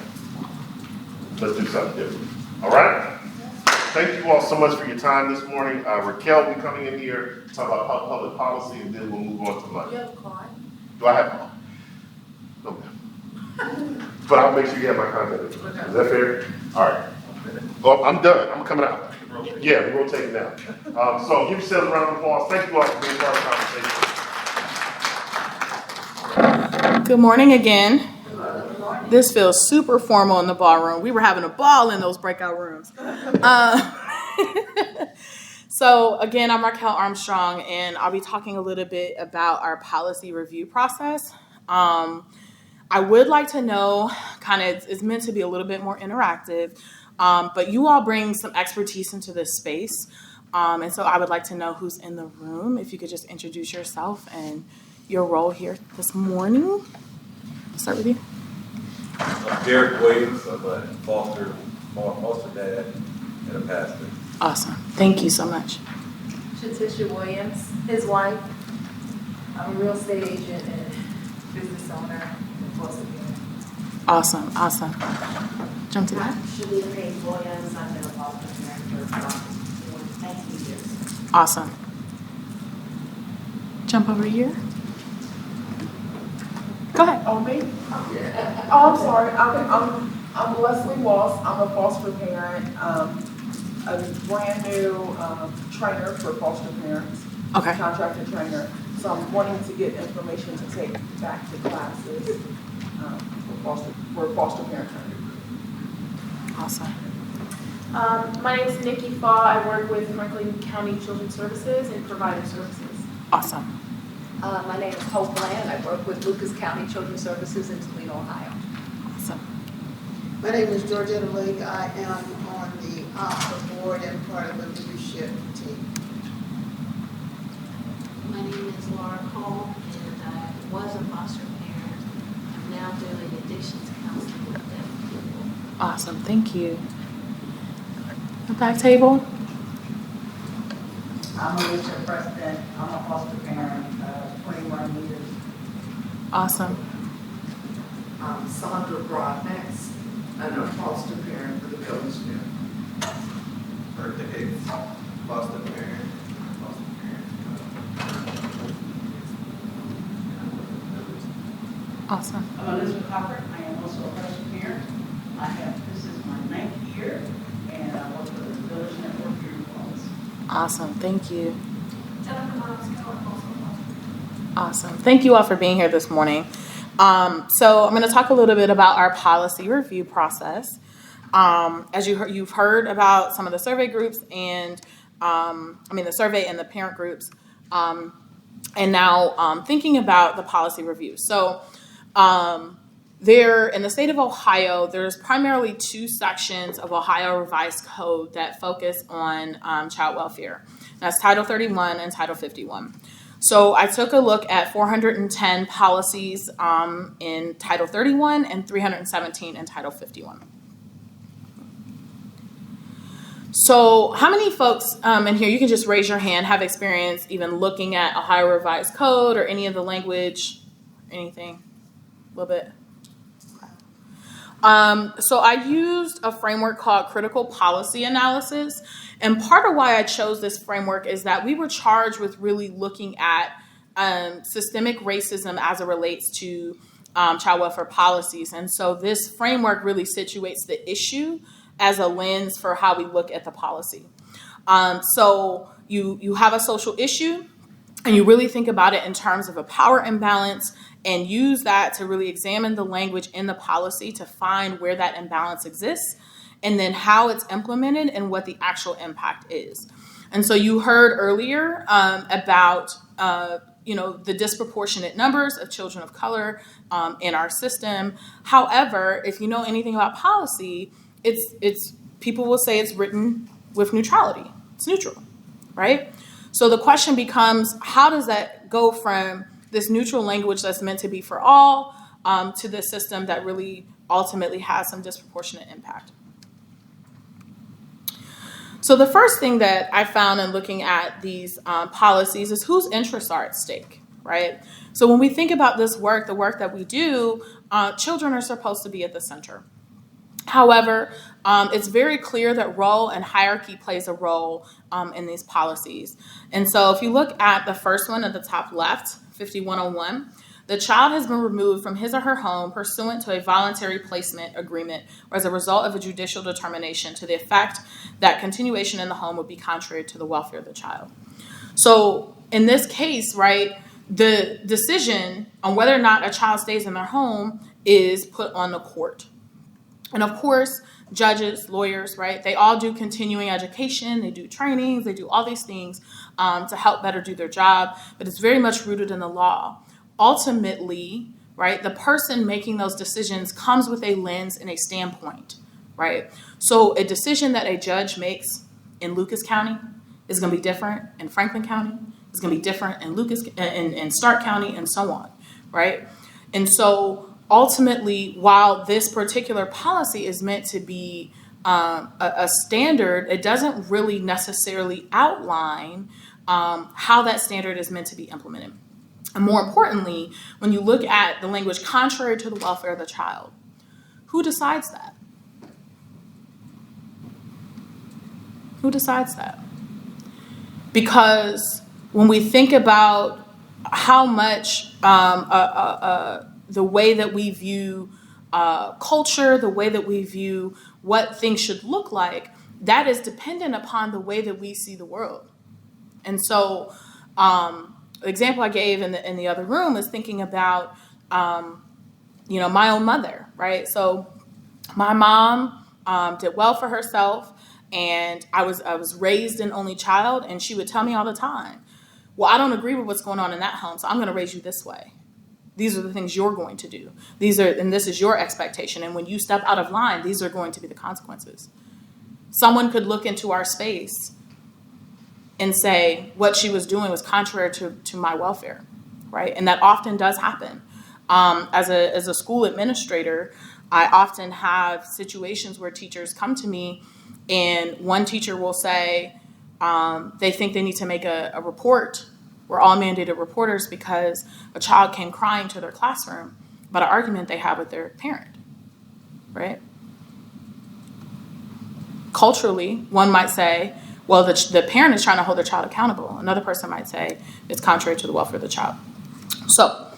Let's do something different. All right? Thank you all so much for your time this morning. Raquel will be coming in here to talk about public policy, and then we'll move on to lunch. You have a card? Do I have one? No, ma'am. But I'll make sure you have my contact information. Is that fair? All right. Well, I'm done. I'm coming out. Yeah, we're rotating now. So give yourselves a round of applause. Thank you all for being part of the conversation. Good morning again. This feels super formal in the ballroom. We were having a ball in those breakout rooms. So again, I'm Raquel Armstrong, and I'll be talking a little bit about our policy review process. I would like to know, it's meant to be a little bit more interactive, but you all bring some expertise into this space. And so I would like to know who's in the room. If you could just introduce yourself and your role here this morning. I'll start with you. I'm Derek Williams. I'm a foster dad and a pastor. Awesome. Thank you so much. Shatisha Williams, his wife. I'm a real estate agent and business owner in Foster County. Awesome. Jump to that. Shalita Payne Williams. I've been a foster parent for 19 years. Awesome. Jump over here. Go ahead. Oh, me? Oh, I'm sorry. I'm Leslie Walsh. I'm a foster parent, a brand new trainer for foster parents. Okay. Contracted trainer. So I'm wanting to get information to take back to classes for foster parent training. Awesome. My name is Nikki Faw. I work with Franklin County Children's Services and Provider Services. Awesome. My name is Hope Bland. I work with Lucas County Children's Services in Toledo, Ohio. Awesome. My name is Georgetta Lake. I am on the OPRA board and part of the leadership team. My name is Laura Cole, and I was a foster parent. I'm now doing addictions counseling with deaf people. Awesome. Thank you. The back table. I'm Alicia Preston. I'm a foster parent, 21 years. Awesome. I'm Sandra Broadmax. I'm a foster parent for the Codesville. Bertha Hicks, foster parent. Awesome. I'm Elizabeth Hopper. I am also a foster parent. This is my 9th year, and I work for the Village Network here in Florence. Awesome. Thank you. Jennifer Miles, Awesome. Thank you all for being here this morning. So I'm going to talk a little bit about our policy review process. As you've heard about some of the survey groups and the survey and the parent groups, and now thinking about the policy review. So there in the state of Ohio, there's primarily 2 sections of Ohio Revised Code that focus on child welfare. That's Title 31 and Title 51. So I took a look at 410 policies in Title 31 and 317 in Title 51. So how many folks in here, you can just raise your hand, have experience even looking at Ohio Revised Code or any of the language, anything, a little bit? So I used a framework called critical policy analysis. And part of why I chose this framework is that we were charged with really looking at systemic racism as it relates to child welfare policies. And so this framework really situates the issue as a lens for how we look at the policy. So you have a social issue, and you really think about it in terms of a power imbalance and use that to really examine the language in the policy to find where that imbalance exists and then how it's implemented and what the actual impact is. And so you heard earlier about the disproportionate numbers of children of color in our system. However, if you know anything about policy, it's people will say it's written with neutrality. It's neutral, right? So the question becomes, how does that go from this neutral language that's meant to be for all to the system that really ultimately has some disproportionate impact? So the first thing that I found in looking at these policies is whose interests are at stake, right? So when we think about this work, the work that we do, children are supposed to be at the center. However, it's very clear that role and hierarchy plays a role in these policies. And so if you look at the first one at the top left, 5101, the child has been removed from his or her home pursuant to a voluntary placement agreement or as a result of a judicial determination to the effect that continuation in the home would be contrary to the welfare of the child. So in this case, right, the decision on whether or not a child stays in their home is put on the court. And of course, judges, lawyers, right, they all do continuing education, they do trainings, they do all these things to help better do their job, but it's very much rooted in the law. Ultimately, right, the person making those decisions comes with a lens and a standpoint, right? So a decision that a judge makes in Lucas County is going to be different in Franklin County, it's going to be different in Stark County, and so on, right? And so ultimately, while this particular policy is meant to be a standard, it doesn't really necessarily outline how that standard is meant to be implemented. And more importantly, when you look at the language contrary to the welfare of the child, who decides that? Who decides that? Because when we think about how much the way that we view culture, the way that we view what things should look like, that is dependent upon the way that we see the world. And so the example I gave in the other room is thinking about, my own mother, right? So my mom did well for herself, and I was raised an only child, and she would tell me all the time, well, I don't agree with what's going on in that home, so I'm going to raise you this way. These are the things you're going to do. And this is your expectation. And when you step out of line, these are going to be the consequences. Someone could look into our space and say what she was doing was contrary to my welfare, right? And that often does happen. As a school administrator, I often have situations where teachers come to me and one teacher will say they think they need to make a report. We're all mandated reporters because a child came crying to their classroom about an argument they have with their parent, right? Culturally, one might say, well, the parent is trying to hold their child accountable. Another person might say it's contrary to the welfare of the child. So,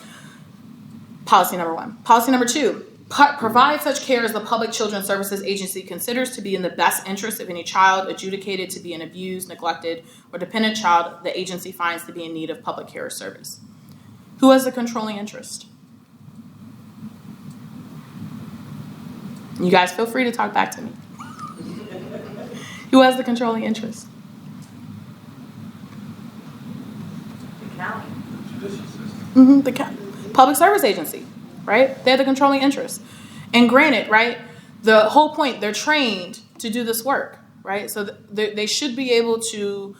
policy number one. Policy number two, provide such care as the Public Children's Services Agency considers to be in the best interest of any child adjudicated to be an abused, neglected, or dependent child the agency finds to be in need of public care or service. Who has the controlling interest? You guys feel free to talk back to me. Who has the controlling interest? The county. The county. Public Service Agency, right? They have the controlling interest. And granted, right, the whole point, they're trained to do this work, right? So they should be able to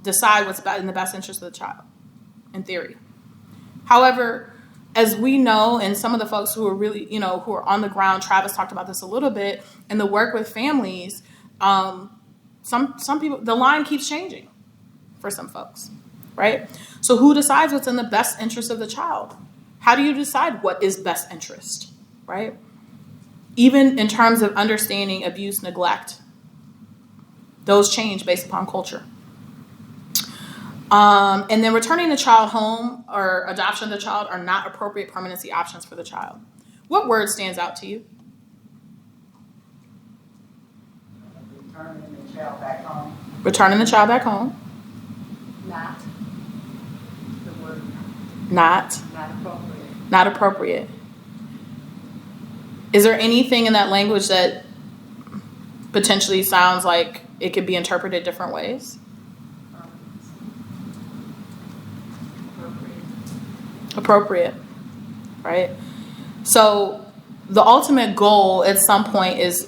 decide what's in the best interest of the child. in theory. However, as we know, and some of the folks who are really, who are on the ground, Travis talked about this a little bit, and the work with families, some people, the line keeps changing for some folks, right? So who decides what's in the best interest of the child? How do you decide what is best interest, right? Even in terms of understanding abuse, neglect, those change based upon culture. And then returning the child home or adoption of the child are not appropriate permanency options for the child. What word stands out to you? Returning the child back home. Returning the child back home. Not. The word Not. not appropriate. Not appropriate. Is there anything in that language that potentially sounds like it could be interpreted different ways? Appropriate, right? So the ultimate goal at some point is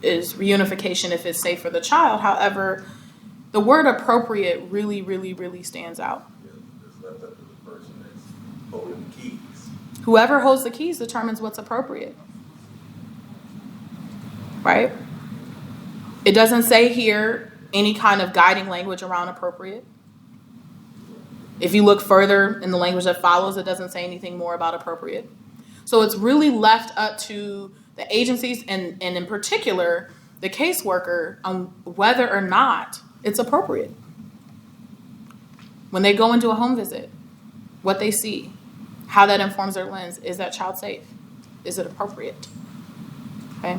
reunification if it's safe for the child. However, the word appropriate really, really, really stands out. It's left up to the person that's holding the keys. Whoever holds the keys determines what's appropriate, right? It doesn't say here any kind of guiding language around appropriate. If you look further in the language that follows, it doesn't say anything more about appropriate. So it's really left up to the agencies and in particular, the caseworker on whether or not it's appropriate. When they go into a home visit, what they see, how that informs their lens. Is that child safe? Is it appropriate? Okay.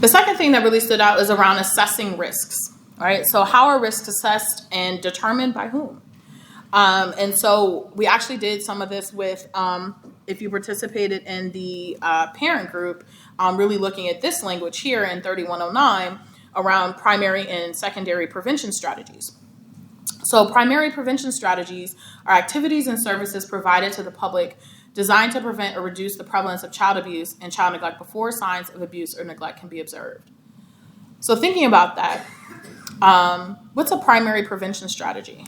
The second thing that really stood out is around assessing risks. All right, so how are risks assessed and determined by whom? And so we actually did some of this with, if you participated in the parent group, really looking at this language here in 3109 around primary and secondary prevention strategies. So primary prevention strategies are activities and services provided to the public designed to prevent or reduce the prevalence of child abuse and child neglect before signs of abuse or neglect can be observed. So thinking about that, what's a primary prevention strategy?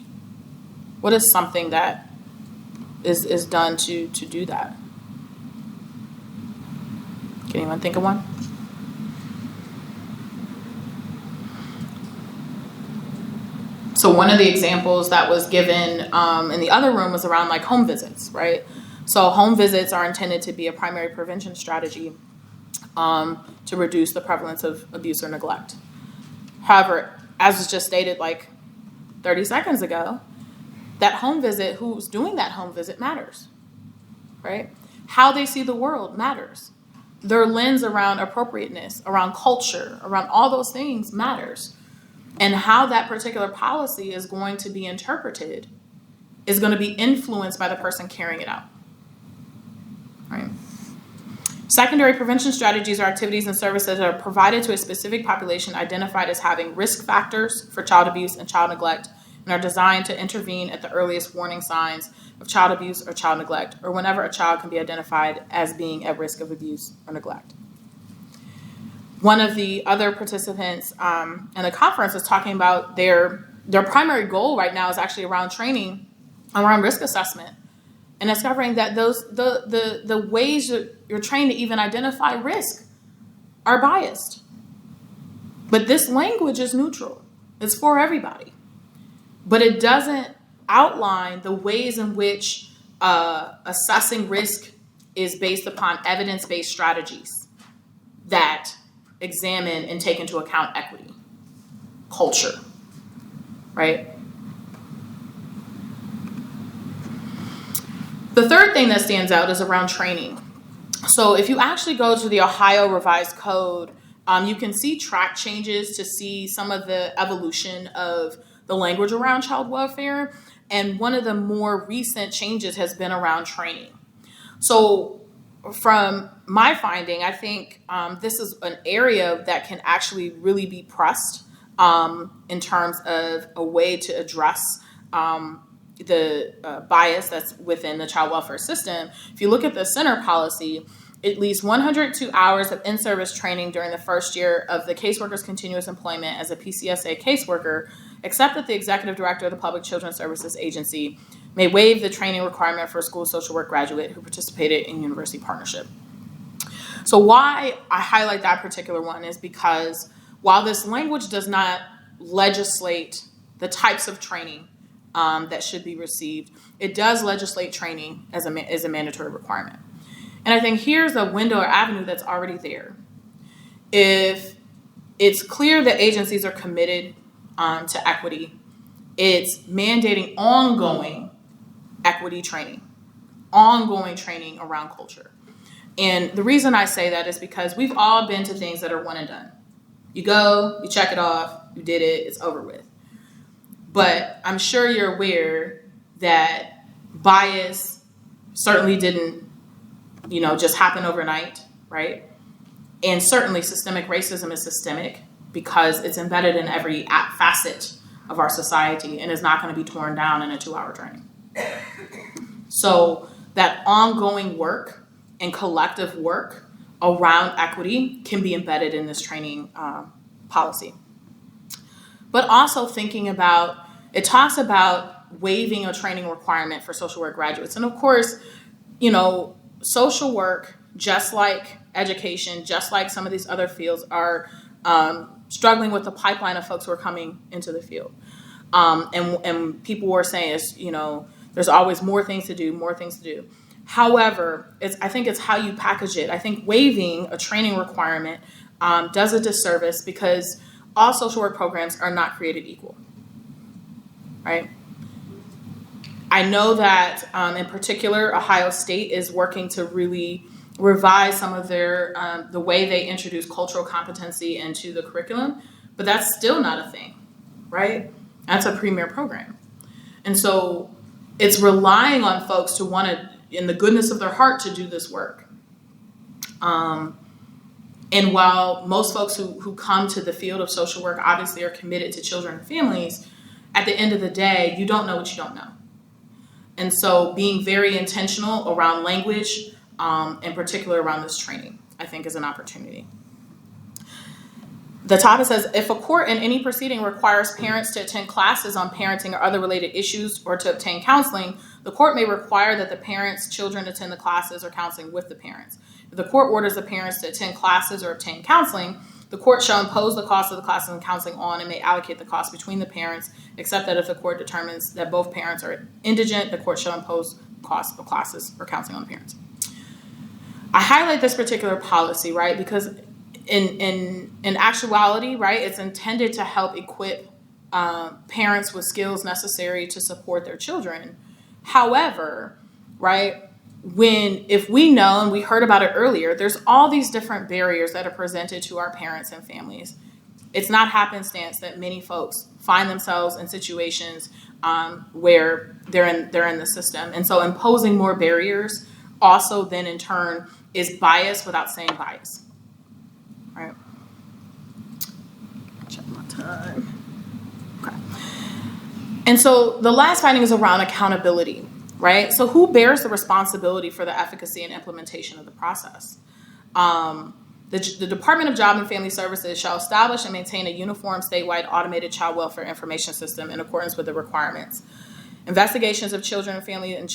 What is something that is done to do that? Can anyone think of one? So one of the examples that was given in the other room was around like home visits, right? So home visits are intended to be a primary prevention strategy to reduce the prevalence of abuse or neglect. However, as was just stated like 30 seconds ago, that home visit, who's doing that home visit matters, right? How they see the world matters. Their lens around appropriateness, around culture, around all those things matters. And how that particular policy is going to be interpreted is going to be influenced by the person carrying it out, right? Secondary prevention strategies are activities and services that are provided to a specific population identified as having risk factors for child abuse and child neglect and are designed to intervene at the earliest warning signs of child abuse or child neglect, or whenever a child can be identified as being at risk of abuse or neglect. One of the other participants in the conference is talking about their primary goal right now is actually around training, around risk assessment, and discovering that the ways that you're trained to even identify risk are biased. But this language is neutral. It's for everybody. But it doesn't outline the ways in which assessing risk is based upon evidence-based strategies that examine and take into account equity, culture, right? The third thing that stands out is around training. So if you actually go to the Ohio Revised Code, you can see track changes to see some of the evolution of the language around child welfare. And one of the more recent changes has been around training. So from my finding, I think this is an area that can actually really be pressed in terms of a way to address the bias that's within the child welfare system. If you look at the center policy, at least 102 hours of in-service training during the first year of the caseworker's continuous employment as a PCSA caseworker, except that the executive director of the Public Children's Services Agency may waive the training requirement for a school social work graduate who participated in university partnership. So why I highlight that particular one is because while this language does not legislate the types of training that should be received, it does legislate training as a mandatory requirement. And I think here's a window or avenue that's already there. If it's clear that agencies are committed to equity, it's mandating ongoing equity training, ongoing training around culture. And the reason I say that is because we've all been to things that are one and done. You go, you check it off, you did it, it's over with. But I'm sure you're aware that bias certainly didn't, just happen overnight, right? And certainly systemic racism is systemic because it's embedded in every facet of our society and is not going to be torn down in a 2-hour training. So that ongoing work and collective work around equity can be embedded in this training policy. But also thinking about, it talks about waiving a training requirement for social work graduates. And of course, social work, just like education, just like some of these other fields, are struggling with the pipeline of folks who are coming into the field. And people were saying, there's always more things to do. However, I think it's how you package it. I think waiving a training requirement does a disservice because all social work programs are not created equal, right? I know that in particular, Ohio State is working to really revise some of their, the way they introduce cultural competency into the curriculum, but that's still not a thing, right? That's a premier program. And so it's relying on folks to want to, in the goodness of their heart, to do this work. And while most folks who come to the field of social work obviously are committed to children and families, at the end of the day, you don't know what you don't know. And so being very intentional around language, in particular around this training, I think is an opportunity. The topic says, if a court in any proceeding requires parents to attend classes on parenting or other related issues or to obtain counseling, the court may require that the parents' children attend the classes or counseling with the parents. If the court orders the parents to attend classes or obtain counseling, the court shall impose the cost of the classes and counseling on and may allocate the cost between the parents, except that if the court determines that both parents are indigent, the court shall impose cost of classes or counseling on the parents. I highlight this particular policy, right, because in actuality, right, it's intended to help equip parents with skills necessary to support their children. However, right, if we know, and we heard about it earlier, there's all these different barriers that are presented to our parents and families. It's not happenstance that many folks find themselves in situations where they're in the system. And so imposing more barriers also then in turn is bias without saying bias. All right. Check my time. Okay. And so the last finding is around accountability, right? So who bears the responsibility for the efficacy and implementation of the process? The Department of Job and Family Services shall establish and maintain a uniform statewide automated child welfare information system in accordance with the requirements. Investigations of children and family and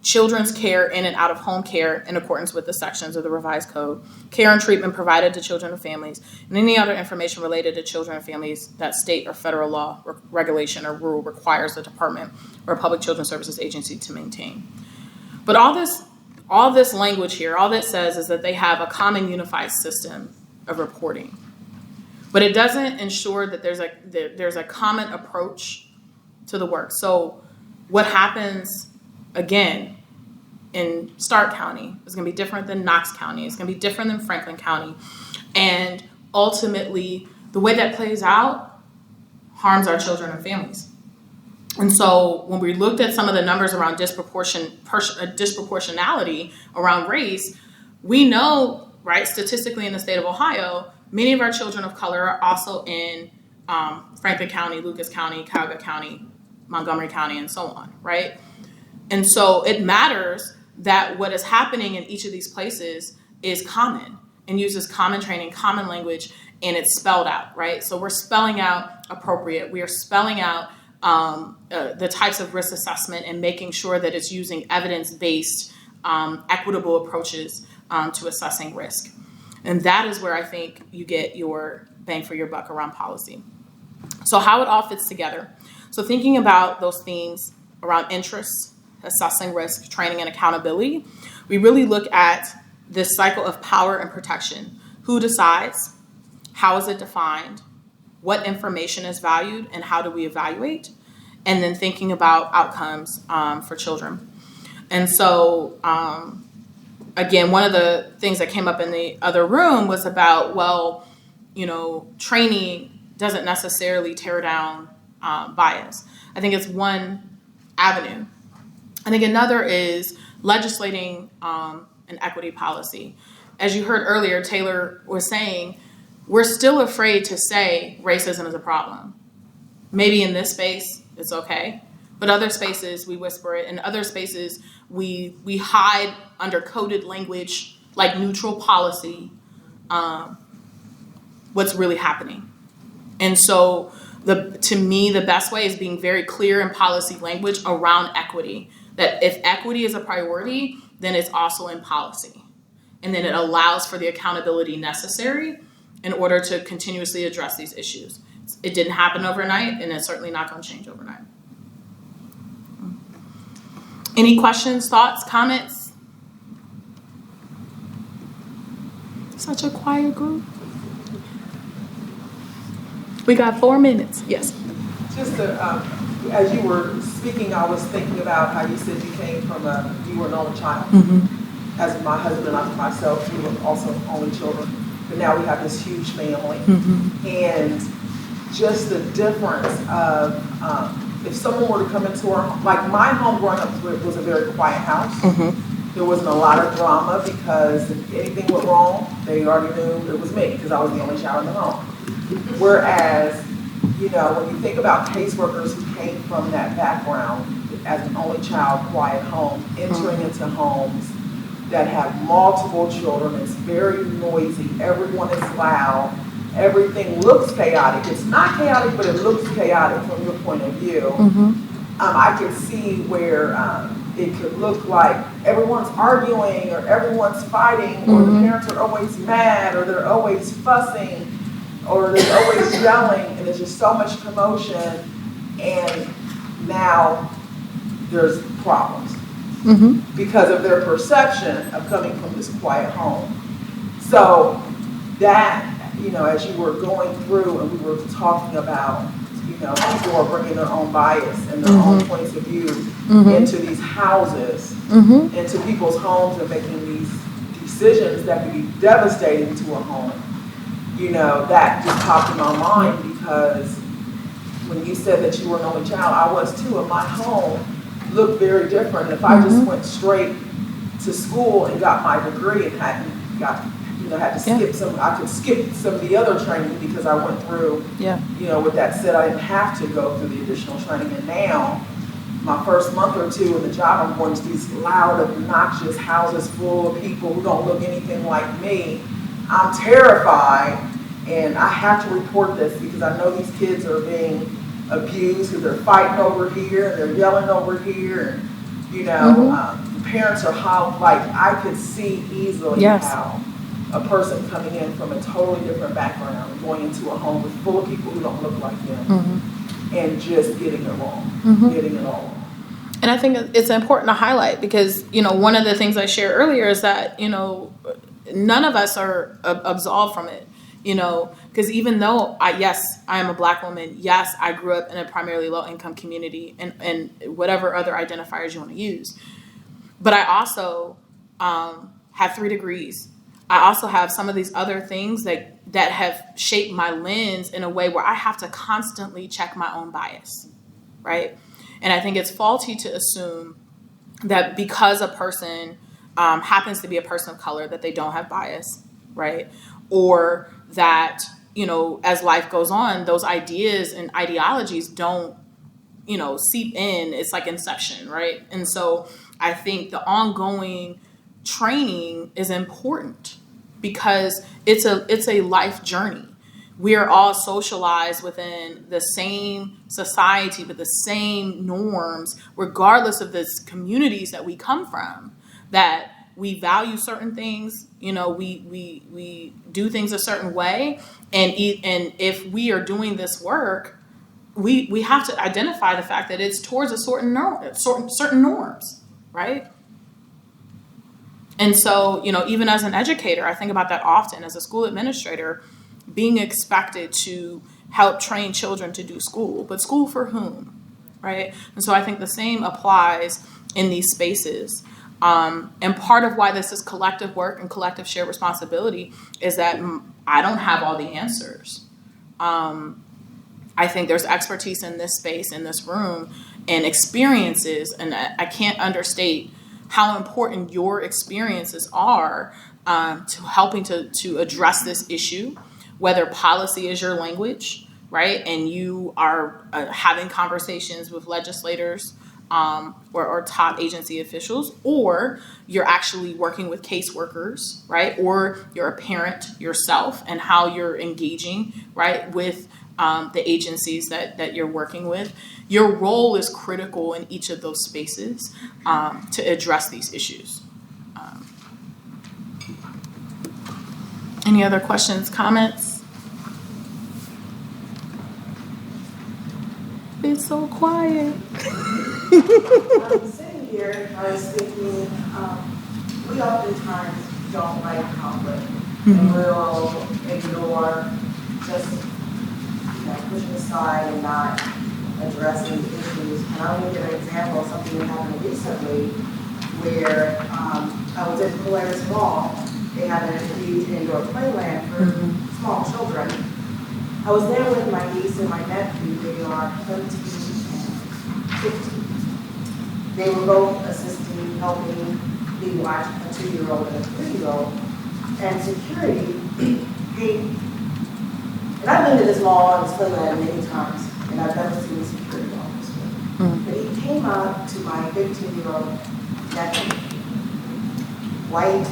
children's care in and out of home care in accordance with the sections of the revised code, care and treatment provided to children and families, and any other information related to children and families that state or federal law, regulation, or rule requires the department or public children's services agency to maintain. But all this language here, all that says is that they have a common unified system of reporting. But it doesn't ensure that there's a common approach to the work. So what happens, again, in Stark County is going to be different than Knox County. It's going to be different than Franklin County. And ultimately, the way that plays out harms our children and families. And so when we looked at some of the numbers around disproportionality around race, we know, right, statistically in the state of Ohio, many of our children of color are also in Franklin County, Lucas County, Cuyahoga County, Montgomery County, and so on, right? And so it matters that what is happening in each of these places is common and uses common training, common language, and it's spelled out, right? So we're spelling out appropriate. We are spelling out the types of risk assessment and making sure that it's using evidence-based, equitable approaches to assessing risk. And that is where I think you get your bang for your buck around policy. So how it all fits together. So thinking about those themes around interests, assessing risk, training, and accountability, we really look at this cycle of power and protection. Who decides? How is it defined? What information is valued, and how do we evaluate? And then thinking about outcomes for children. And so, again, one of the things that came up in the other room was about, well, training doesn't necessarily tear down bias. I think it's one avenue. I think another is legislating an equity policy. As you heard earlier, Taylor was saying, we're still afraid to say racism is a problem. Maybe in this space, it's okay. But other spaces, we whisper it. In other spaces, we hide under coded language like neutral policy what's really happening. And so to me, the best way is being very clear in policy language around equity. That if equity is a priority, then it's also in policy. And then it allows for the accountability necessary in order to continuously address these issues. It didn't happen overnight, and it's certainly not going to change overnight. Any questions, thoughts, comments? Such a quiet group. We got 4 minutes. Yes. Just to, as you were speaking, I was thinking about how you said you were an only child. Mm-hmm. As my husband and I, myself, we were also only children. But now we have this huge family. Mm-hmm. And just the difference of if someone were to come into our home, like my home growing up was a very quiet house. Mm-hmm. There wasn't a lot of drama because if anything went wrong, they already knew it was me because I was the only child in the home. Whereas, when you think about caseworkers who came from that background as an only child, quiet home, entering into homes that have multiple children, it's very noisy, everyone is loud, everything looks chaotic. It's not chaotic, but it looks chaotic from your point of view. Mm-hmm. I could see where it could look like everyone's arguing or everyone's fighting, or the parents are always mad, or they're always fussing, or they're always yelling, and there's just so much commotion, and now there's problems because of their perception of coming from this quiet home. So that, as you were going through and we were talking about, people are bringing their own bias and their own points of view into these houses, into people's homes, and making these decisions that could be devastating to a home. That just popped in my mind because when you said that you were an only child, I was too, and my home looked very different. If I just went straight to school and got my degree and had to skip I could skip some of the other training because I went through, with that said, I didn't have to go through the additional training. And now, my first month or two in the job, I'm going to these loud, obnoxious houses full of people who don't look anything like me. I'm terrified, and I have to report this because I know these kids are being abused because they're fighting over here, and they're yelling over here, and parents are I could see easily how a person coming in from a totally different background, going into a home with full of people who don't look like them, and just getting it wrong, getting it all wrong. And I think it's important to highlight because, one of the things I shared earlier is that, none of us are absolved from it, because even though I am a Black woman, yes, I grew up in a primarily low income community and whatever other identifiers you want to use. But I also have 3 degrees. I also have some of these other things that have shaped my lens in a way where I have to constantly check my own bias, right? And I think it's faulty to assume that because a person happens to be a person of color that they don't have bias, right? Or that, as life goes on, those ideas and ideologies don't, seep in. It's like Inception, right? And so I think the ongoing training is important because it's a life journey. We are all socialized within the same society with the same norms, regardless of the communities that we come from, that we value certain things, we do things a certain way. And if we are doing this work, we have to identify the fact that it's towards a certain norms, right? And so, even as an educator, I think about that often. As a school administrator, being expected to help train children to do school, but school for whom, right? And so I think the same applies in these spaces. And part of why this is collective work and collective shared responsibility is that I don't have all the answers. I think there's expertise in this space, in this room, and experiences, and I can't understate how important your experiences are to helping to address this issue, whether policy is your language, right? And you are having conversations with legislators or top agency officials, or you're actually working with caseworkers, right? Or you're a parent yourself and how you're engaging, right, with the agencies that you're working with. Your role is critical in each of those spaces to address these issues. Any other questions, comments? It's so quiet. Sitting here, I was thinking, we oftentimes don't like conflict, and we'll ignore, just pushing aside and not addressing issues. And I'll give you an example of something that happened recently where I was in Polaris Mall. They had a huge indoor playland for small children. I was there with my niece and my nephew. They are 13 and 15. They were both assisting, helping me watch a 2-year-old and a 3-year-old. And security came. And I've been to this mall and this playland many times, and I've never seen a security officer. But he came up to my 15-year-old nephew, white,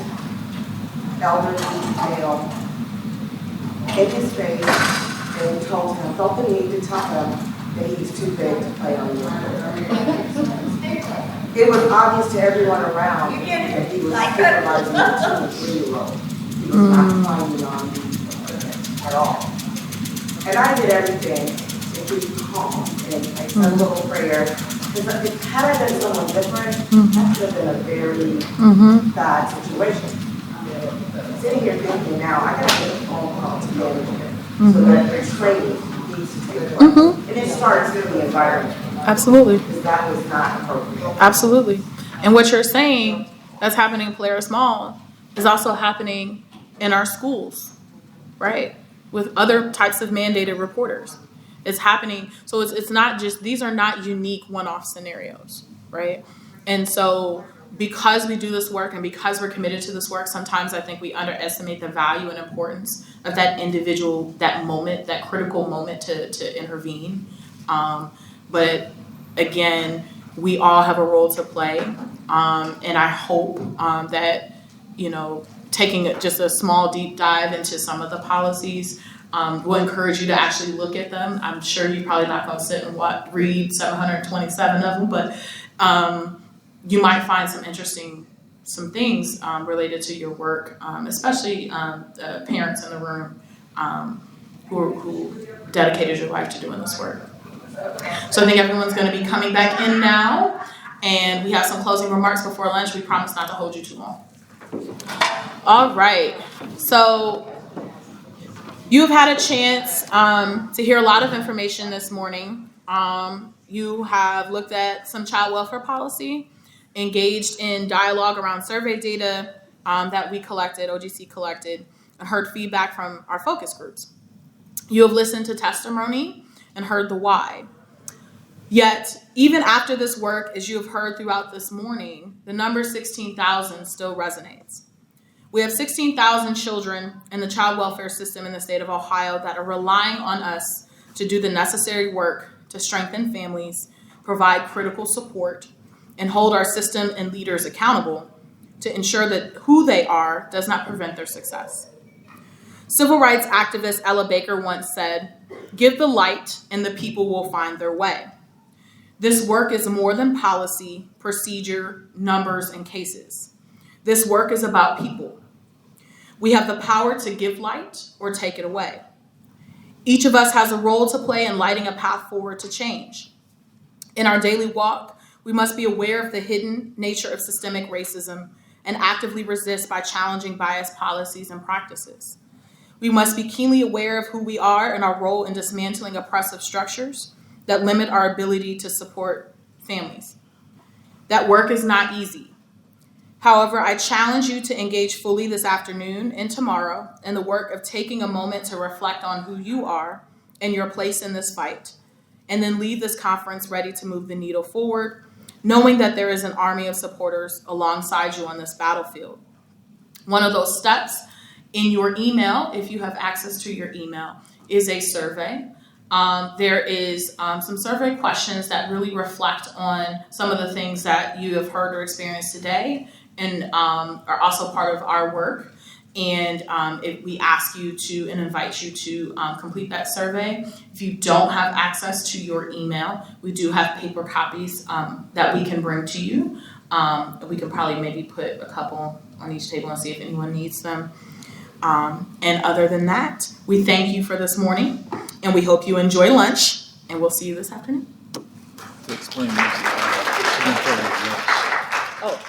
elderly male, in his face, and told him, felt the need to tell him that he's too big to play on your floor. It was obvious to everyone around that he was supervising a 2- and 3-year-old. He was not climbing on me at all. And I did everything to keep calm, and I said a little prayer. Because had I been someone different, that could have been a very bad situation. Sitting here thinking now, I got to make a phone call to management so that their training needs to take place. And it starts in the environment. Absolutely. Because that was not appropriate. Absolutely. And what you're saying that's happening in Polaris Mall is also happening in our schools, right? With other types of mandated reporters. It's happening. So it's not just, these are not unique one-off scenarios, right? And so because we do this work and because we're committed to this work, sometimes I think we underestimate the value and importance of that individual, that moment, that critical moment to intervene. But again, we all have a role to play. And I hope that, taking just a small deep dive into some of the policies will encourage you to actually look at them. I'm sure you're probably not going to sit and read 727 of them, but you might find some things related to your work, especially parents in the room who dedicated your life to doing this work. So I think everyone's going to be coming back in now, and we have some closing remarks before lunch. We promise not to hold you too long. All right. So you've had a chance to hear a lot of information this morning. You have looked at some child welfare policy, engaged in dialogue around survey data that we collected, OGC collected, and heard feedback from our focus groups. You have listened to testimony and heard the why. Yet, even after this work, as you have heard throughout this morning, the number 16,000 still resonates. We have 16,000 children in the child welfare system in the state of Ohio that are relying on us to do the necessary work to strengthen families, provide critical support, and hold our system and leaders accountable to ensure that who they are does not prevent their success. Civil rights activist Ella Baker once said, "Give the light and the people will find their way." This work is more than policy, procedure, numbers, and cases. This work is about people. We have the power to give light or take it away. Each of us has a role to play in lighting a path forward to change. In our daily walk, we must be aware of the hidden nature of systemic racism and actively resist by challenging biased policies and practices. We must be keenly aware of who we are and our role in dismantling oppressive structures that limit our ability to support families. That work is not easy. However, I challenge you to engage fully this afternoon and tomorrow in the work of taking a moment to reflect on who you are and your place in this fight, and then leave this conference ready to move the needle forward, knowing that there is an army of supporters alongside you on this battlefield. One of those steps in your email, if you have access to your email, is a survey. There is some survey questions that really reflect on some of the things that you have heard or experienced today, and are also part of our work. And we ask you to and invite you to complete that survey. If you don't have access to your email, we do have paper copies that we can bring to you. We can probably maybe put a couple on each table and see if anyone needs them. And other than that, we thank you for this morning, and we hope you enjoy lunch, and we'll see you this afternoon. To explain this, Oh.